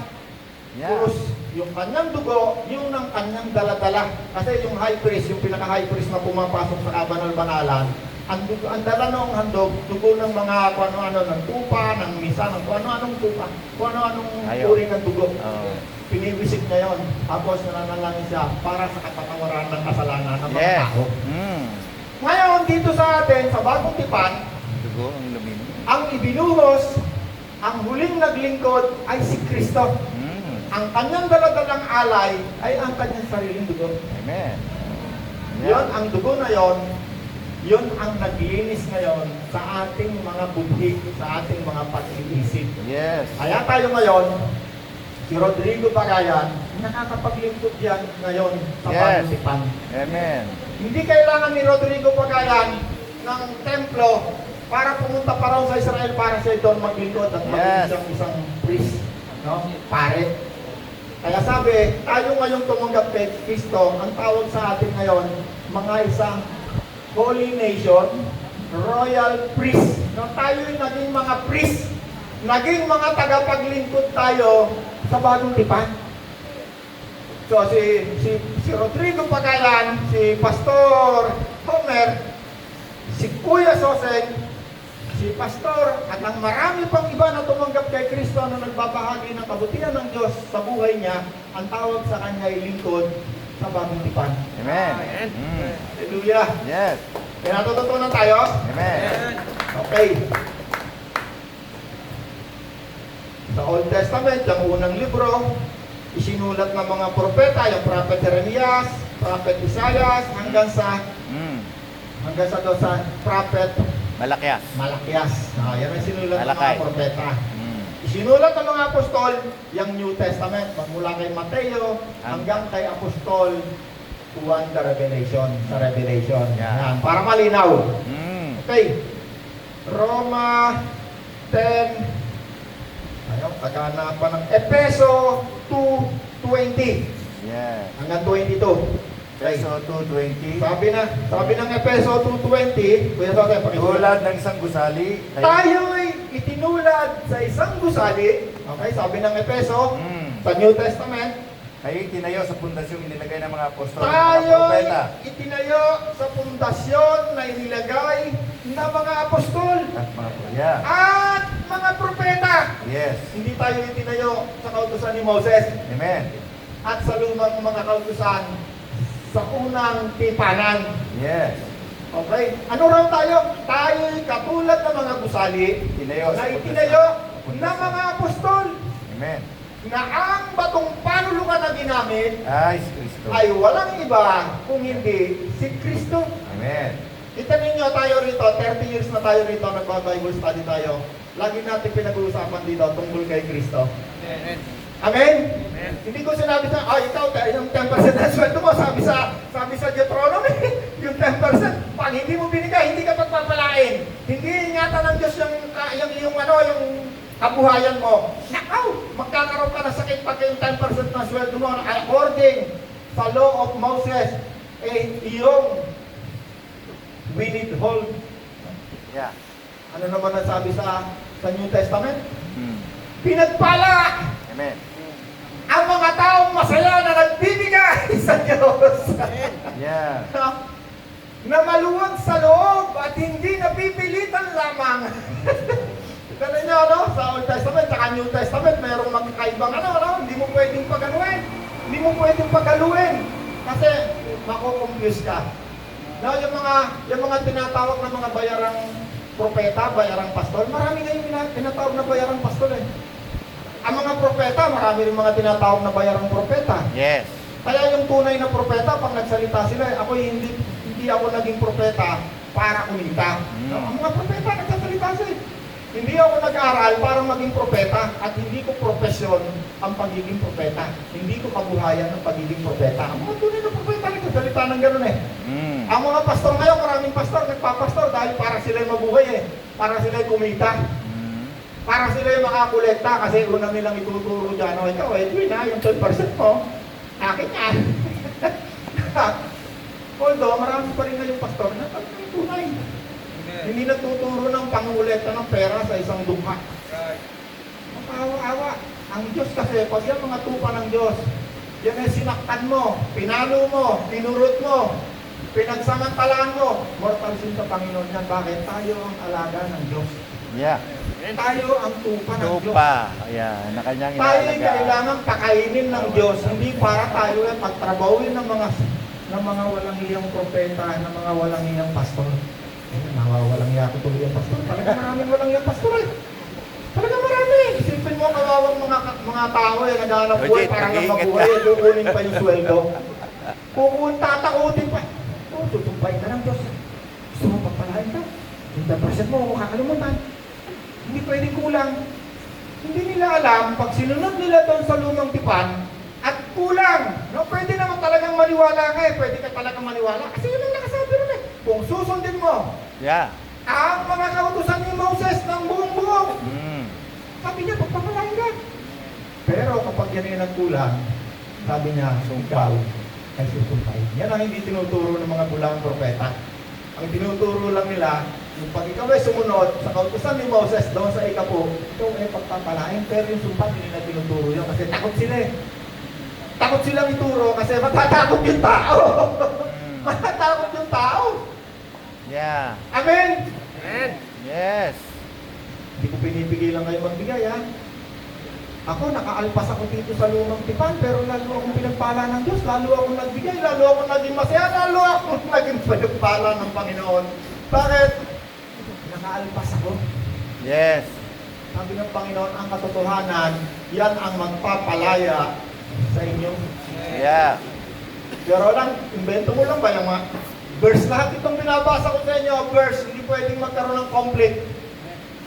C: Yeah.
A: krus. Yung kanyang dugo, yung ng kanyang daladala. Kasi yung high priest, yung pinaka-high priest na pumapasok sa kabanal-banalan, ang dala ng handog, dugo ng mga kung ano-ano, ng tupa, ng misa, ng kung ano-anong tupa, kung ano-anong
C: Ayaw.
A: uri ng dugo.
C: Oh.
A: Piniwisik niya yun. Tapos nananalangin siya para sa katatawaran ng kasalanan ng mga
C: Yes.
A: tao.
C: Mm.
A: Ngayon, dito sa atin, sa bagong tipan,
C: Dugo ang luminom.
A: ang ibinuhos, ang huling naglingkod ay si Kristo.
C: Mm.
A: Ang kanyang daladalang alay ay ang kanyang sariling dugo.
C: Amen.
A: Yon ang dugo na yon ang naglinis ngayon sa ating mga budhi, sa ating mga pag-iisip.
C: Yes.
A: Kaya tayo ngayon, si Rodrigo Bagayan, nakakapaglingkod yan ngayon sa
C: Yes.
A: bagong tipan.
C: Amen.
A: Hindi kailangan ni Rodrigo Bagayan ng templo para pumunta pa raw sa Israel para siya doon maglingkod at maging
C: Yes.
A: isang priest, no? Pare. Kaya sabi, tayo ngayong tumanggap kay Kristo, ang tawag sa atin ngayon, mga isang holy nation, royal priest. No, tayo'y naging mga priest, naging mga tagapaglingkod tayo sa bagong tipan. So si Rodrigo Pagayan, si Pastor Homer, si Kuya Soseng, si Pastor, at ang marami pang iba na tumanggap kay Kristo na nagbabahagi ng kabutihan ng Diyos sa buhay niya, ang tawag sa kanya ay lingkod sa bagong tipan.
C: Amen.
A: Hallelujah!
C: Yes.
A: Kaya natututunan tayo?
C: Amen.
A: Okay. Sa Old Testament, yung unang libro, isinulat ng mga propeta, yung Prophet Jeremias, Prophet Isaias, hanggang sa doon sa Prophet
C: Malakyas.
A: Malakias. Yan ang sinulat ng
C: Malakay.
A: mga propeta.
C: Mm.
A: Isinulat ng mga apostol, yung New Testament, magmula kay Mateo hanggang kay Apostol Juan the Revelation, sa Revelation.
C: Yeah.
A: Yan, para malinaw.
C: Mm.
A: Okay. Roma 10. Ayaw, kaganapan ng Efeso 2:20
C: Yes.
A: hanggang 22. Okay.
C: Peso 2:20.
A: Sabi ng Efeso 2:20, Kuya Jose, pakisulat.
B: Tulad ng isang gusali,
A: Tayo'y itinulad sa isang gusali. Okay, sabi ng Efeso sa New Testament,
B: ay tinayo sa pundasyong inilagay ng mga apostol at mga
A: tayo'y
B: propeta
A: itinayo sa pundasyon na inilagay ng mga apostol
B: at mga pulya.
A: at mga propeta.
B: Yes.
A: Hindi tayo itinayo sa kautusan ni Moses
B: Amen.
A: at sa lumang mga kautusan sa unang tipanan.
B: Yes.
A: Okay? Ano raw tayo? Tayo'y katulad ng mga gusali
B: Tinayo
A: na
B: sa
A: itinayo
B: pundasyon.
A: ng mga apostol
B: Amen.
A: na ang batong panulukan na ginamit
B: Ay, si Kristo.
A: ay walang iba kung hindi si Kristo.
B: Amen.
A: Kita ninyo tayo rito, 30 years na tayo rito, nagba-Bible study tayo. Lagi natin pinag-uusapan dito tungkol kay Kristo. Amen? Hindi ko sinabi sa, ikaw, yung 10% na sweldo mo, sabi sa Deuteronomy, yung 10%, pag hindi mo binigay, hindi ka pagpapalain. Hindi ingatan ng Diyos yung kabuhayan mo. Nakaw, magkakaroon ka ng sakit pag yung 10% na sweldo mo, according sa law of Moses, yung withhold.
C: Yeah.
A: Ano naman ang sabi sa New Testament?
C: Mm.
A: Pinagpala
C: Amen.
A: ang mga taong masaya na nagbibigay sa Diyos.
C: Yeah.
A: Na maluwag sa loob at hindi napipilitan lamang. Kita niyo, sa Old Testament at New Testament, mayroong magkakaibang hindi mo pwedeng pagaluin. Hindi mo pwedeng pagaluin. Kasi mako-confuse ka. Yung mga tinatawag na mga bayarang propeta, bayarang pastol, marami ngayong tinatawag na bayarang pastol eh. Ang mga propeta, marami rin mga tinatawag na bayarang propeta.
C: Yes.
A: Kaya yung tunay na propeta, pag nagsalita sila, ako hindi ako naging propeta para kumita. Ang mga propeta, nagsasalita sila. Hindi ako nag-aral para maging propeta at hindi ko profesyon ang pagiging propeta. Hindi ko kabuhayan ng pagiging propeta. Ang mga tunay na propeta, nagsasalita ng gano'n eh.
C: Mm.
A: Ang mga pastor ngayon, maraming pastor, nagpapastor dahil para sila mabuhay eh. Para sila kumita. Para sila yung makakolekta kasi unang nilang ituturo dyan, ikaw Edwin yung 12% mo, akin yan. Although, marami pa rin ngayong pastor na tunay. Hindi nagtuturo ng pangulekta ng pera sa isang dukha. Makawa-awa. Ang Diyos kasi, pag yan mga tupa ng Diyos, yan ay sinaktan mo, pinalo mo, tinurot mo, pinagsamantalaan mo, mortal sin sa Panginoon yan. Bakit? Tayo ang alaga ng Diyos.
C: Yeah.
A: Tayo ang tupa ng Diyos.
C: Tupa. Yeah. Na kanyang
A: Tayo ay
C: inalagaan.
A: kailangan pakainin ng Diyos, hindi para tayo ay pagtrabawin ng mga walang iyang propeta, ng mga walang iyang pastor. Nawawalang iya ko tuloy ang pastor. Talaga maraming walang iyang pastor eh. Talaga marami. Isipin mo kawawang mga tao eh, naghanap buhay, parang
C: mag-iingat
A: nakabuhay,
C: ka.
A: kukunin pa yung sweldo. Tatakutin pa. Tutumpay ka ng Diyos. Gusto mo pagpalain ka? Yung 10% mo, kakalimutan. Hindi pwedeng kulang. Hindi nila alam, pag sinunod nila doon sa lumang tipan, at kulang. No, pwede naman talagang maniwala ka eh. Pwede ka talagang maniwala. Kasi yun ang nakasabi rin eh. Kung susundin mo,
C: Yeah.
A: ang mga kautusan ni Moses ng buong-buong, sabi niya, pagpapalain ka. Pero kapag yan ay nagkulang, sabi niya, ikaw ay susumpay. Yan ang hindi tinuturo ng mga bulang propeta. Ang tinuturo lang nila, yung pag ikaw ay sumunod sa kautusan ni Moses doon sa ikapo, ikaw ay pagpapalain. Pero yung sumpa, hindi na tinuturo yun kasi takot sila eh. takot silang ituro kasi matatakot yung tao. Matatakot yung tao.
C: Yeah.
A: Amen?
C: Yes.
A: Hindi ko pinipigilan kayo magbigay, ha? Ako, nakaalpas ako dito sa lumang tipan, pero lalo akong pinagpala ng Diyos, lalo akong nagbigay, lalo akong naging masaya, lalo akong naging pinagpala ng Panginoon. Bakit? Nakaalpas ako.
C: Yes.
A: Sabi ng Panginoon, ang katotohanan, yan ang magpapalaya sa inyo.
C: Yeah.
A: Pero lang, invento mo lang ba yung mga verse? Lahat itong binabasa ko sa inyo, verse, hindi pwedeng magkaroon ng conflict.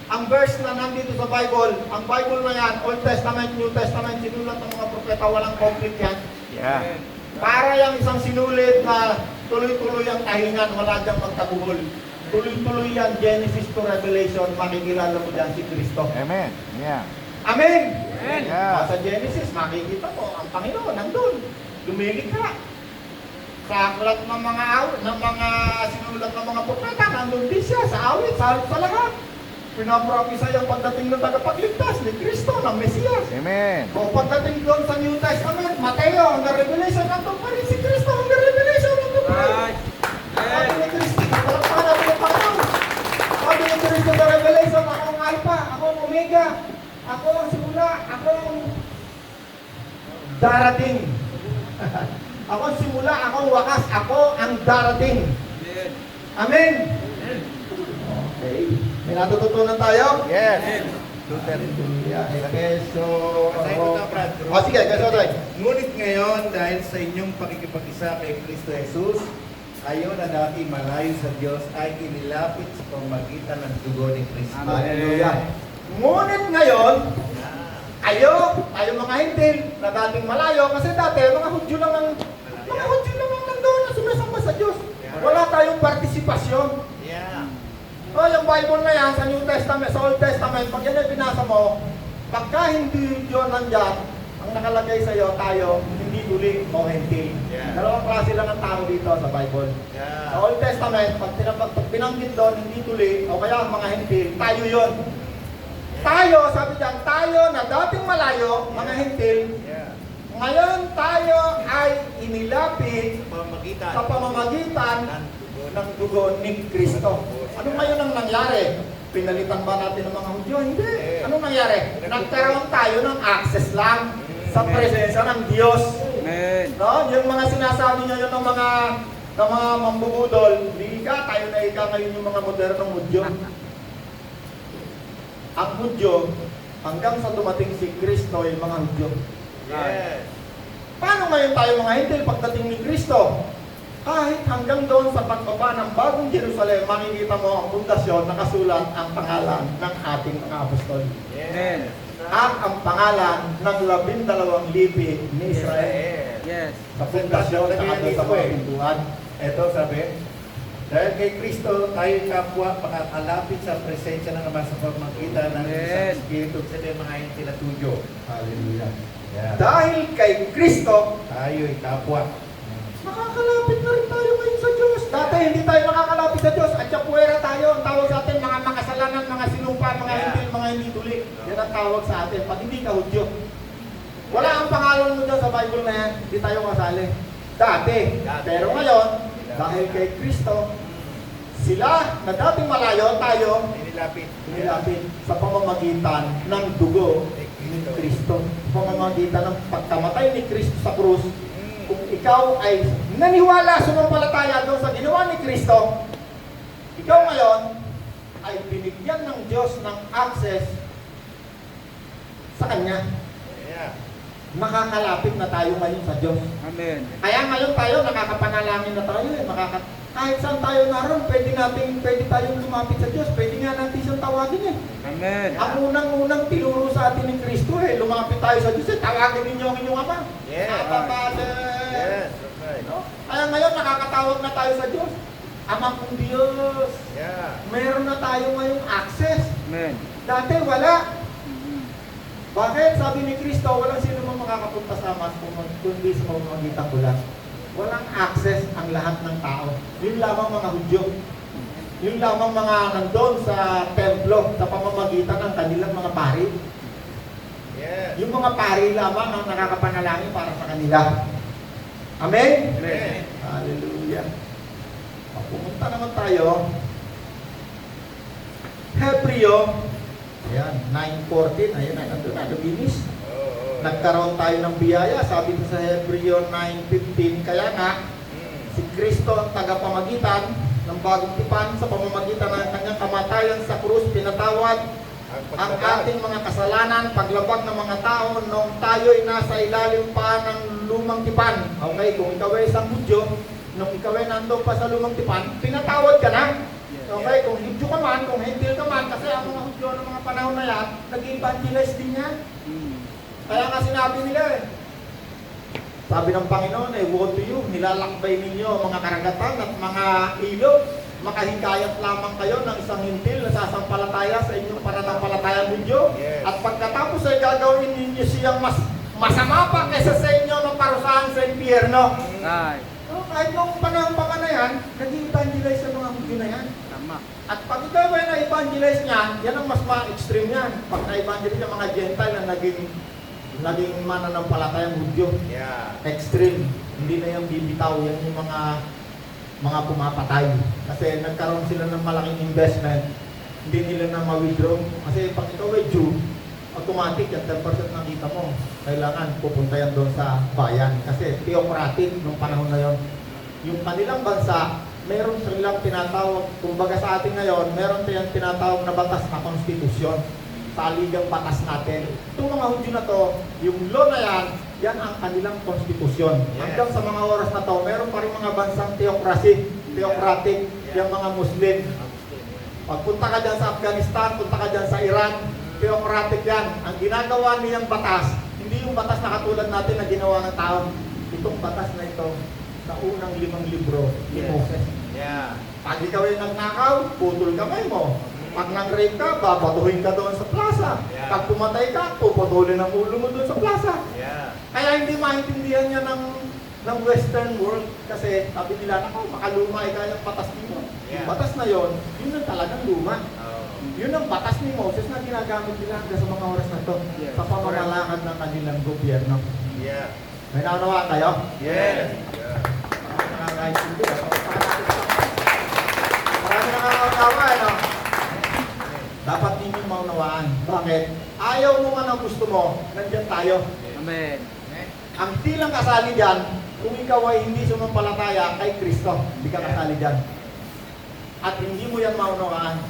A: Ang verse na nandito sa Bible, ang Bible na yan, Old Testament, New Testament, sinulat ng mga propeta, walang conflict yan.
C: Yeah.
A: Para yung isang sinulit na tuloy-tuloy ang tahingan, wala diyang magtaguhol. Tuloy-tuloy yan, Genesis to Revelation, makikilala mo dyan si Kristo.
C: Amen. Yeah.
A: Amen!
C: Yeah.
A: Sa Genesis, makikita mo, ang Panginoon nandun. Lumilikha. Sa aklat ng mga sinulat ng mga propeta, nandun din siya, sa awit, sa lahat. Pinapropisa yung pagdating ng tagapagligtas ni Kristo, ng Mesiyas.
C: Amen.
A: O pagdating doon sa New Testament, Mateo, hanggang Revelation, nandun pa rin si Kristo, hanggang Revelation, nandun pa rin. Sabi ni Kristo, palakpakan natin ang Panginoon. Sabi ni Kristo sa Revelation, ako ang Alpha, ako ang Omega, ako ang simula, ako ang darating. Ako ang simula, ako ang wakas, ako ang darating. Amen. Okay. May natututunan tayo?
C: Yes.
A: Yeah, okay, so...
B: Basahin ko na, Brad.
A: Sige, kasi tayo.
B: Ngunit ngayon, dahil sa inyong pakikipag-isa kay Kristo Jesus, kayo na dati malayo sa Diyos ay inilapit sa pamamagitan ng dugo ni Kristo.
A: Hallelujah. Ngunit ngayon, tayo mga hintil na dating malayo, kasi dati mga Hudyo lang ang nandoon na sumasamba sa Diyos. Wala tayong partisipasyon.
C: Yeah.
A: O, yung Bible na yan, sa New Testament, sa Old Testament, pag yan ay binasa mo, pagka hindi yun nandyan, ang nakalagay sa iyo, tayo, hindi tuli o hintil.
C: Yeah.
A: Dalawang klase lang ang tao dito sa Bible. Sa
C: Yeah.
A: Old Testament, pag binanggit doon, hindi tuli, o kaya ang mga hintil, tayo yun. Tayo, sabi dyan, tayo na dating malayo, mga hintil,
C: Yeah.
A: ngayon tayo ay inilapit
C: Pamamagitan.
A: sa pamamagitan ng dugo ni Kristo. Ano ngayon ang nangyari? Pinalitan ba natin ng mga Hudyo? Hindi. Anong nangyari? Nagkaroon tayo ng access lang sa presensya ng Diyos. No? Yung mga sinasabi niyo yun ng mga mambubudol, hindi ka, tayo na ika ngayon yung mga modernong Hudyo. Ang Hudyo, hanggang sa dumating si Kristo, yung mga Hudyo.
C: Yes.
A: Paano ngayon tayo mga hintil pagdating ni Kristo? Kahit hanggang doon sa pagbaba ng bagong Jerusalem, makikita mo ang pundasyon, nakasulat ang pangalan ng ating mga apostol.
C: Yes.
A: At ang pangalan ng 12 lipi ni Israel.
C: Yes.
A: Sa pundasyon at sa mga pintuan.
B: Ito sabi, dahil kay Kristo tayo kapwa makakalapit sa presensya ng Ama sa pamamagitan ng isang Espiritu sa mga intilatuyo.
A: Hallelujah.
B: Yeah.
A: Dahil kay Kristo,
B: Tayo'y kapwa.
A: makakalapit na rin tayo ngayon sa Diyos. Dati hindi tayo makakalapit sa Diyos. At puwera tayo. Ang tawag sa atin, mga makasalanan, mga sinumpa, mga hintil, mga hindi tuli. Yan ang tawag sa atin. Pag hindi ka Hudyo. Wala ang pangalan mo dyan sa Bible na yan. Hindi tayo kasali. Dati. Pero ngayon, dahil kay Kristo, sila na dating malayo, tayo nilapit sa pamamagitan ng dugo ni Kristo. Pamamagitan ng pagkamatay ni Kristo sa krus. Kung ikaw ay naniwala, sumampalataya doon sa ginawa ni Kristo, ikaw ngayon ay binigyan ng Diyos ng access sa Kanya.
C: Yeah.
A: Makakalapit na tayo ngayon sa Diyos.
D: Amen.
A: Kaya ngayon tayo, nakakapanalangin na tayo. Kahit saan tayo naroon, pwede tayong lumapit sa Diyos. Pwede nga natin siyang tawagin eh.
D: Amen.
A: Ang unang tinuro sa atin ng Kristo lumapit tayo sa Diyos tawagin ninyo ang inyong Ama.
C: Yes.
A: Abba, Father.
C: Yes. That's right.
A: No? Kaya ngayon nakakatawag na tayo sa Diyos. Ama kong Diyos.
C: Yeah.
A: Meron na tayo ngayong access.
D: Amen.
A: Dati wala. Bakit? Sabi ni Kristo, walang sino mang makakapunta sa Ama kundi sa pamamagitan ko lang. Walang access ang lahat ng tao. Yun lamang mga Hudyo. Yun lamang mga nandun sa templo sa pamamagitan ng kanilang mga pari.
C: Yes.
A: Yung mga pari lamang ang nakakapanalangin para sa kanila. Amen?
C: Amen.
A: Hallelujah. Pumunta naman tayo. Hebreo. Ayan, 9:14. Ayan, nandun na, luminis.
C: Oo.
A: Nagkaroon tayo ng biyaya. Sabi ko sa Hebreo 9:15. Kaya nga, si Kristo ang tagapamagitan ng bagong tipan sa pamamagitan ng kanyang kamatayan sa krus, pinatawad ang ating mga kasalanan, paglabag ng mga tao nung tayo'y nasa ilalim pa ng lumang tipan. Okay, kung ikaw ay isang Hudyo, nung ikaw ay nandun pa sa lumang tipan, pinatawad ka na. Okay, kung Hudyo ka man, kung Hentil ka man, kasi ang mga Hudyo ng mga panahon na yan, nag-evangelize din yan. Kaya nga sinabi nila sabi ng Panginoon, woe to you, nilalakbay ninyo mga karagatan at mga ilog. Makahikayat lamang kayo ng isang hintil na sasampalataya sa inyong pananampalatayang Hudyo.
C: Yes.
A: At pagkatapos ay gagawin ninyo siyang mas masama pa kaysa sa inyo ng parusahan sa impyerno. So, kahit nung panahon pa ka na yan, nag-evangelize sa mga Hudyo na yan.
D: Tama.
A: At pag ikaw ay na-evangelize niya, yan ang mas ma-extreme yan. Pag na-evangelize yung mga Gentile na naging mananampalatayang Hudyo.
C: Yeah.
A: Extreme. Hindi na yung bibitaw. Yan yung mga pumapatay. Kasi nagkaroon sila ng malaking investment. Hindi nila na ma-withdraw. Kasi pag ikaw ay Jew, automatic yan, 10% ng kita mo. Kailangan pupunta yan doon sa bayan. Kasi theocratic nung panahon na yon. Yung kanilang bansa, meron silang tinatawag, kumbaga sa atin ngayon, meron tayong tinatawag na batas na konstitusyon. Saligang batas natin. Itong mga Hudyo na to, yung law na yan ang kanilang konstitusyon.
C: Yes.
A: Hanggang sa mga oras na to, meron pa rin mga bansang theocratic, yung mga Muslim. Pagpunta ka dyan sa Afghanistan, punta ka dyan sa Iran, theocratic yan. Ang ginagawa niyang batas, hindi yung batas na katulad natin na ginawa ng tao. Itong batas na ito, sa unang 5 libro ni
C: Yes.
A: Moses.
C: Yeah.
A: Pag ikaw ay nagnakaw, putol kamay mo. Pag nang-rape ka, babatuhin ka doon sa plaza.
C: Yeah.
A: Pag pumatay ka, puputulin ang ulo mo doon sa plaza.
C: Yeah.
A: Kaya hindi maintindihan niya ng Western world kasi sabi nila, nako, makaluma kaya yung batas nimo. Yung
C: Yeah.
A: batas na yon, yun ang talagang luma.
C: Oh.
A: Yun ang batas ni Moses na ginagamit nila hanggang sa mga oras na to
D: Yes.
A: sa pamamalakad ng kanilang gobyerno.
C: Yeah.
A: May naunawaan kayo?
C: Yes. Yeah.
A: Nakakaintindi. Marami nakakaunawa, ano? Dapat ninyong maunawaan. Bakit? Ayaw mo man ang gusto mo, nandyan tayo.
D: Amen.
A: Ang tilang kasali dyan, kung ikaw ay hindi sumampalataya kay Kristo, hindi ka kasali dyan. At hindi mo yan maunawaan.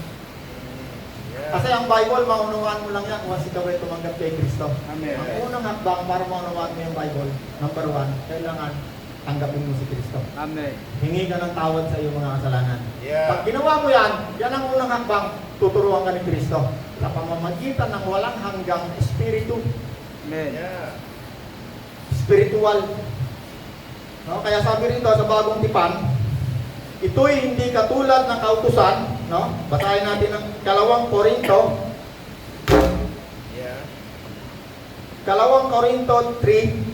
C: Yeah.
A: Kasi ang Bible, maunawaan mo lang yan kung ikaw ay tumanggap kay Kristo.
D: Amen.
A: Ang unang hakbang para maunawaan mo yung Bible, number 1, kailangan tanggapin mo si Kristo.
D: Amen.
A: Hingi ka ng tawad sa iyong mga kasalanan.
C: Yeah.
A: Pag ginawa mo yan, yan ang unang hakbang, tuturuan ka ni Kristo. Sa pamamagitan ng walang hanggang espiritu,
D: Amen.
C: Yeah.
A: spiritual. No? Kaya sabi rito sa bagong tipan, ito'y hindi katulad ng kautusan. No? Basahin natin ang 2 Korinto.
C: Yeah.
A: 2 Korinto 3.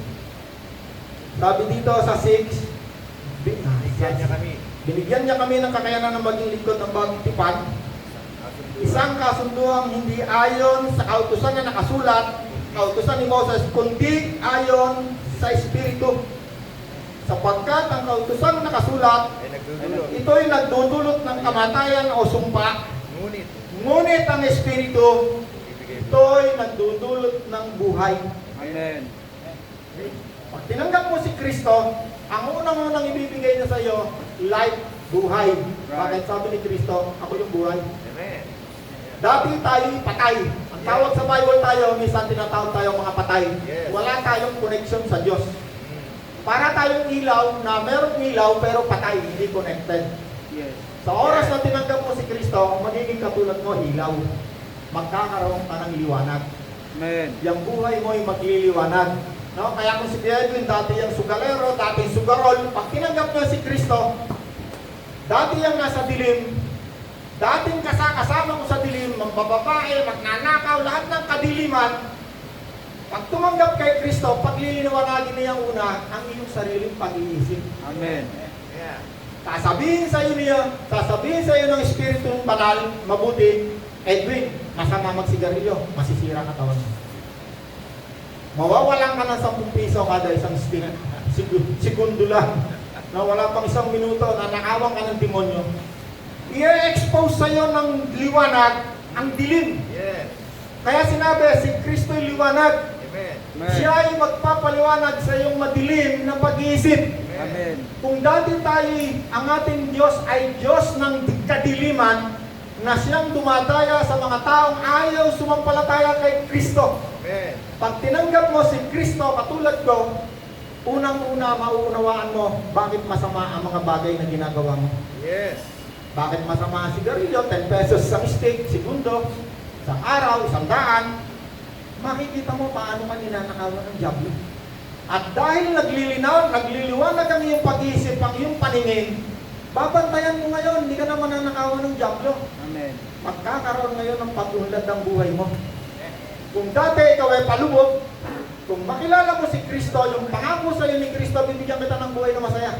A: Sabi dito sa 6,
C: Bigyan niya kami.
A: binigyan niya kami ng kakayanan ng maging lingkod ng bagong tipan. Isang kasunduang hindi ayon sa kautusan na nakasulat, kautusan ni Moses, kundi ayon sa Espiritu. Sapagkat ang kautusan na nakasulat,
C: Ay nagdudulot.
A: ito'y nagdudulot ng kamatayan o sumpa.
C: Ngunit.
A: Ngunit ang Espiritu,
C: Ibigay mo.
A: ito'y nagdudulot ng buhay.
D: Amen.
A: Pag tinanggap mo si Kristo, ang unang-unang ibibigay niya sa iyo, life, buhay. Bakit sabi ni Kristo, ako yung buhay.
C: Amen.
A: Dati tayo'y patay. Ang tawag sa Bible tayo, minsan tinatawag tayo mga patay.
C: Yes.
A: Wala tayong connection sa Diyos. Para tayong ilaw na merong ilaw pero patay, hindi connected.
D: Yes.
A: Sa oras na tinanggap mo si Kristo, magiging katulad mo ilaw. Magkakaroon ka ng liwanag.
D: Amen.
A: Yung buhay mo ay magliliwanag. No? Kaya kung si Edwin, dati yung sugalero, dati yung sugarol, pag tinanggap niya si Kristo, dati yung nasa dilim, dating kasama mo sa dilim, magbababae, magnanakaw, lahat ng kadiliman, pag tumanggap kay Kristo, pagliliniwanagin niya una ang iyong sariling pag-iisip.
D: Amen.
C: Yeah.
A: Sasabihin sa iyo ng Espiritu Banal, mabuti, Edwin, masama magsigarilyo, masisira katawan mo. Mawawalan ka ng 10 piso kada isang segundo lang. Na wala pang isang minuto na nakawang ka ng demonyo. I-expose sa'yo ng liwanag ang dilim.
C: Yes.
A: Kaya sinabi, si Kristo ay liwanag.
C: Amen.
D: Amen.
A: Siya ay magpapaliwanag sa iyong madilim na pag-iisip.
D: Amen.
A: Kung dati tayo, ang ating Diyos ay Diyos ng kadiliman, na siyang dumadaya sa mga taong ayaw sumampalataya kay Kristo.
C: Amen.
A: Pag tinanggap mo si Kristo katulad ko, unang-una mauunawaan mo bakit masama ang mga bagay na ginagawa mo.
C: Yes.
A: Bakit masama ang sigarilyo, 10 pesos isang stick, segundo, isang araw, 100. Makikita mo paano ka ninanakawan ng diablo. At dahil nagliliwanag ang iyong pag-iisip, ang iyong paningin, babantayan mo ngayon, hindi ka na mananakawan ng diablo.
D: Amen.
A: Magkakaroon ngayon ng pag-unlad ng buhay mo. Kung dati ikaw ay palubog, kung makilala mo si Kristo, yung pangako sa iyo ni Kristo, bibigyan kita ng buhay na masaya.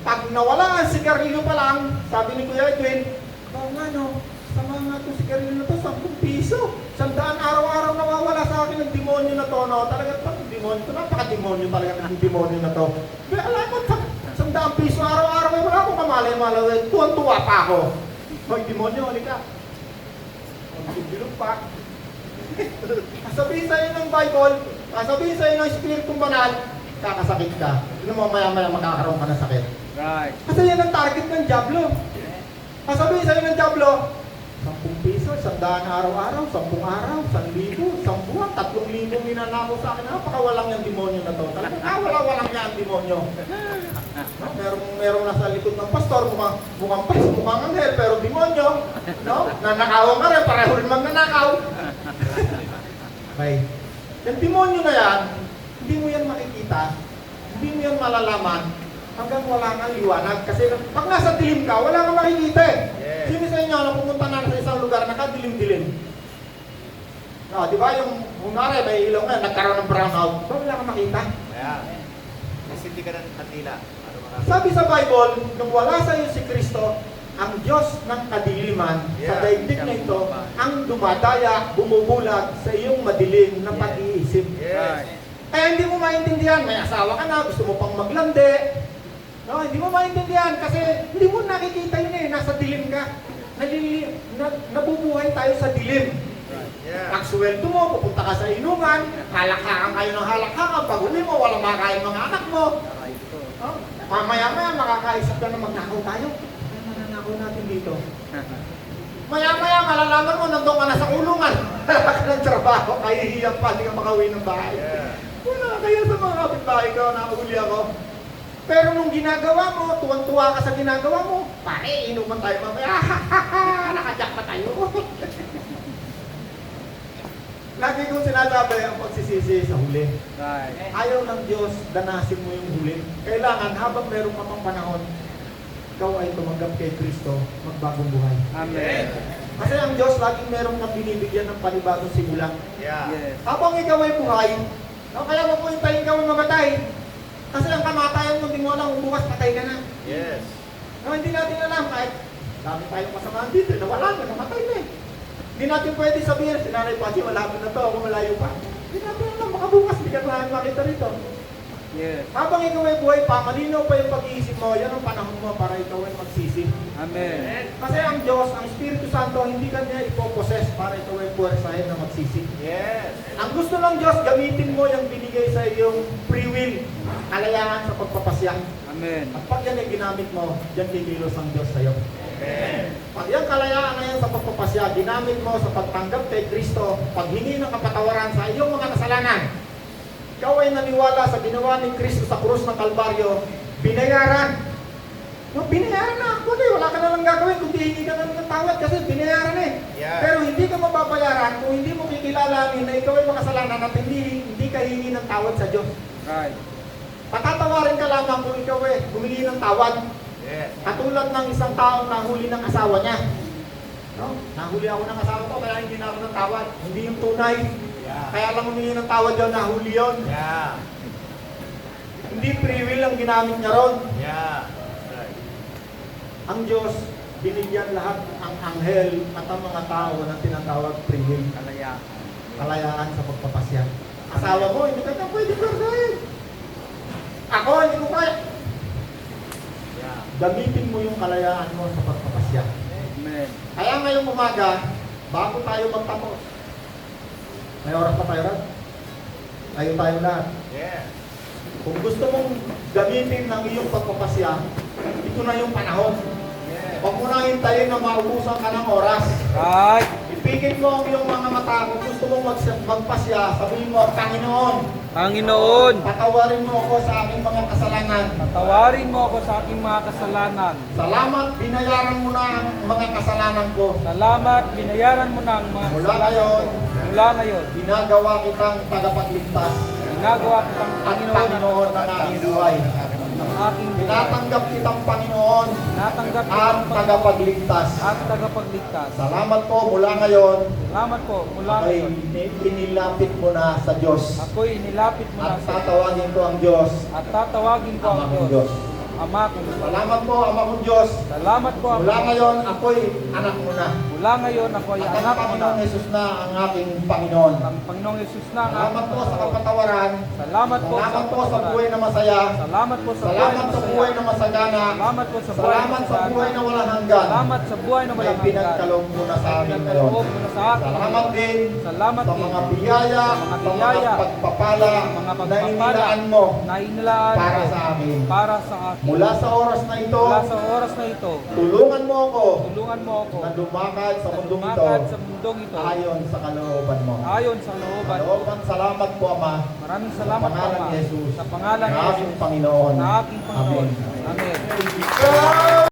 A: Pag nawala ang sigarilyo pa lang, sabi ni Kuya Edwin, ikaw nga no, sama nga itong sigarilyo na to, 10 piso. 100 araw-araw nawawala sa akin ng demonyo na to, no? Talagang pag demonyo to, napaka-demonyo talaga ng demonyo na to. Kaya alam mo, 100 piso araw-araw, wala akong kamalay-malawin, tuwan-tuwa pa ako. Hoy, demonyo, halika. Ang bilog pa. Sabihin sa'yo ng Bible, sabihin sa'yo ng Espiritong Banal, kakasakit ka. Ano mo, maya-maya makakaroon ka ng sakit.
D: Right.
A: Kasi yan ang target ng Diablo. Sabihin sa'yo ng Diablo, 10 piso, 100 araw-araw, 10 araw, 1,000, 1 buwan, 3,000 ninanako sa akin. Napakawalang yung demonyo na to. Talagang wala-walang yan ang demonyo. No? Merong nasa likod ng pastor, mukhang anghel, pero demonyo. No? Nanakawan ka rin, pareho rin magnanakaw. Okay. Yung demonyo na yan, hindi mo yan makikita, hindi mo yan malalaman, hanggang wala kang liwanag. Kasi pag nasa dilim ka, wala kang makikita eh.
C: Yes.
A: Sino sa inyo na pumunta na sa isang lugar na kadilim-dilim? No, di ba yung kunwari may ilaw nga, nagkaroon ng brownout, ba wala kang makita?
C: Kaya, kasi hindi ka ng kandila. Para makakita.
A: Sabi sa Bible, nung wala sa iyo si Kristo, ang Diyos ng kadiliman sa
C: Yeah.
A: daigdig na ito, ang dumadaya, bumubulag sa iyong madilim na
C: Yeah.
A: pag-iisip.
C: Yes.
A: Kaya hindi mo maintindihan, may asawa ka na, gusto mo pang maglandi. No, hindi mo maintindihan kasi hindi mo nakikita yun eh, nasa dilim ka. Nabubuhay tayo sa dilim.
C: Yeah.
A: Pagsweldo mo, pupunta ka sa inuman, halakhakan kayo ng halakhakan, pag uli mo, walang makain mga anak mo. No? Mamaya-maya, makakaisip ka na magnakaw tayo. Ano mananakaw natin dito? Maya-maya, malalaman mo, nandun ka na sa kulungan. Wala ka ng trabaho, kahihiyan pa, hindi ka makauwi ng bahay.
C: Yeah.
A: Wala, kaya sa mga kapitbahay ko, nakahuli ako. Pero nung ginagawa mo, tuwang-tuwa ka sa ginagawa mo, pare, inuman tayo mamaya, nakajack pa tayo. Lagi kong sinasabi ang pagsisisi sa huli.
D: Right.
A: Ayaw ng Diyos, danasin mo yung huli. Kailangan, habang meron ka pang panahon, ikaw ay tumanggap kay Kristo, magbagong buhay.
D: Amen.
A: Kasi ang Diyos, laging meron kang binibigyan ng panibagong simula.
C: Yeah.
D: Yes.
A: Habang ikaw ay buhay, no, kaya mo po hintayin ikaw ay mamatay. Kasi ang kamatayan mo, hindi mo alam, bukas patay ka na.
C: Yes.
A: No, hindi natin alam, kahit dami tayong kasamaan dito, nawala na, namatay na eh. Hindi natin pwede sabihin, si Nanay Pachi, malapit na to, ako malayo pa. Hindi natin alam, baka bukas, hindi ka na makita rito.
D: Yes.
A: Habang ikaw ay buhay pa, malinaw pa yung pag-iisip mo, yan ang panahon mo para ikaw ay magsisi.
D: Amen.
A: Kasi ang Diyos, ang Espiritu Santo, hindi ka niya ipoposes para ikaw ay puwersahin na magsisi.
C: Yes.
A: Ang gusto ng Diyos, gamitin mo yung binigay sa iyong free will, kalayaan sa pagpapasya.
D: Amen.
A: At pag yan ay ginamit mo, diyan kikilos ang Diyos sa iyo.
C: Amen.
A: Pag yung kalayaan na yan sa pagpapasya, ginamit mo sa pagtanggap kay Kristo, paghingi ng kapatawaran sa iyong mga kasalanan, ikaw ay naniwala sa ginawa ni Kristo sa krus ng Kalbaryo, binayaran. No, binayaran na. Kundi wala ka na lang gagawin kung hihingi ka na ng tawad kasi binayaran eh.
C: Yeah.
A: Pero hindi ka mababayaran kung hindi mo kikilalanin na ikaw ay makasalanan at hindi ka hihingi ng tawad sa Diyos.
D: Right.
A: Patatawarin ka lamang kung ikaw ay humingi ng tawad.
C: Yes.
A: Katulad ng isang taong nahuli ng asawa niya. No? Nahuli ako ng asawa ko kaya hindi na ako ng tawad. Hindi yung tunay.
C: Yeah.
A: Kaya lang humingi ng tawad yun, nahuli yun.
C: Yeah.
A: Hindi free will ang ginamit niya ron.
C: Yeah. Right.
A: Ang Diyos, binigyan lahat ang anghel at ang mga tao na tinatawag free will.
D: Kalaya.
A: Kalayaan sa pagpapasya. Asawa mo, hindi ka na pwede perdahin. Ako, hindi ko kaya.
C: Yeah.
A: Gamitin mo yung kalayaan mo sa pagpapasya.
D: Amen.
A: Kaya ngayong umaga, bago tayo magtapos, may oras pa tayo rin? Tayo lahat.
C: Yeah.
A: Kung gusto mong gamitin ng iyong pagpapasya, ito na yung panahon.
C: Yeah.
A: Huwag mo na hintayin na maubusan ka ng oras.
D: Right.
A: Ipigit mo ang iyong mga mata. Kung gusto mong magpasya, sabihin mo, Panginoon,
D: Panginoon,
A: patawarin mo ako sa aking mga kasalanan.
D: patawarin mo ako sa aking mga kasalanan.
A: Salamat, binayaran mo na ang mga kasalanan ko.
D: Salamat, binayaran mo na ang mga
A: Mula
D: kasalanan
A: ngayon,
D: ko. Mula ngayon,
A: ginagawa kitang tagapagligtas
D: ginagawa kitang
A: at
D: Panginoon
A: Panginoon ng aking buhay.
D: ng aking buhay.
A: Tinatanggap kitang Panginoon
D: Natanggap
A: at
D: kitang Panginoon
A: tagapagligtas.
D: at tagapagligtas.
A: Salamat po mula ngayon
D: Salamat po, mula
A: ay
D: ngayon.
A: inilapit mo na sa Diyos.
D: Ako'y inilapit mo na
A: At
D: sa
A: tatawagin ko ang Diyos,
D: at tatawagin ko
A: Ama
D: ang
A: kong
D: Diyos.
A: Diyos.
D: Ama kong Diyos.
A: Salamat po, Ama kong Diyos.
D: Salamat po, Ama.
A: Mula ngayon, ako'y anak mo na.
D: Mula ngayon, ako'y
A: At ang
D: anak mo na.
A: Panginoong Jesus na ang aking Panginoon.
D: Ang Panginoong Yesus na ang
A: Salamat
D: aking
A: po sa
D: Panginoon.
A: kapatawaran.
D: Salamat po
A: Salamat po sa
D: kapatawaran.
A: buhay na masaya.
D: Salamat po sa buhay
A: Salamat
D: na
A: sa
D: masaya.
A: buhay na masagana.
D: Salamat po sa buhay na
A: Salamat sa
D: masagana.
A: buhay na walang hanggan.
D: Salamat sa buhay na
A: May
D: walang hanggan.
A: pinagkaloob mo na sa amin ngayon.
D: Pinagkaloob mo na sa akin.
A: Salamat din
D: Salamat
A: sa
D: din
A: mga biyaya,
D: sa mga
A: sa
D: biyaya,
A: mga pagpapala
D: sa mga
A: na
D: pagpapala
A: inilaan mo
D: na inilaan
A: para
D: mo
A: sa amin.
D: para sa akin.
A: Mula sa oras na ito,
D: Mula sa oras na ito,
A: tulungan mo ako
D: tulungan mo ako
A: na lumakad sa
D: na
A: mundong ito
D: lumakad sa mundong ito
A: ayon sa kalooban mo.
D: ayon sa looban.
A: Kalooban, salamat po, Ama.
D: Maraming
A: Sa
D: salamat po,
A: pangalan
D: Ama.
A: ni Jesus.
D: Sa pangalan ni
A: Na
D: Jesus.
A: aking Panginoon.
D: Na aking Panginoon.
A: Amen.
D: Amen.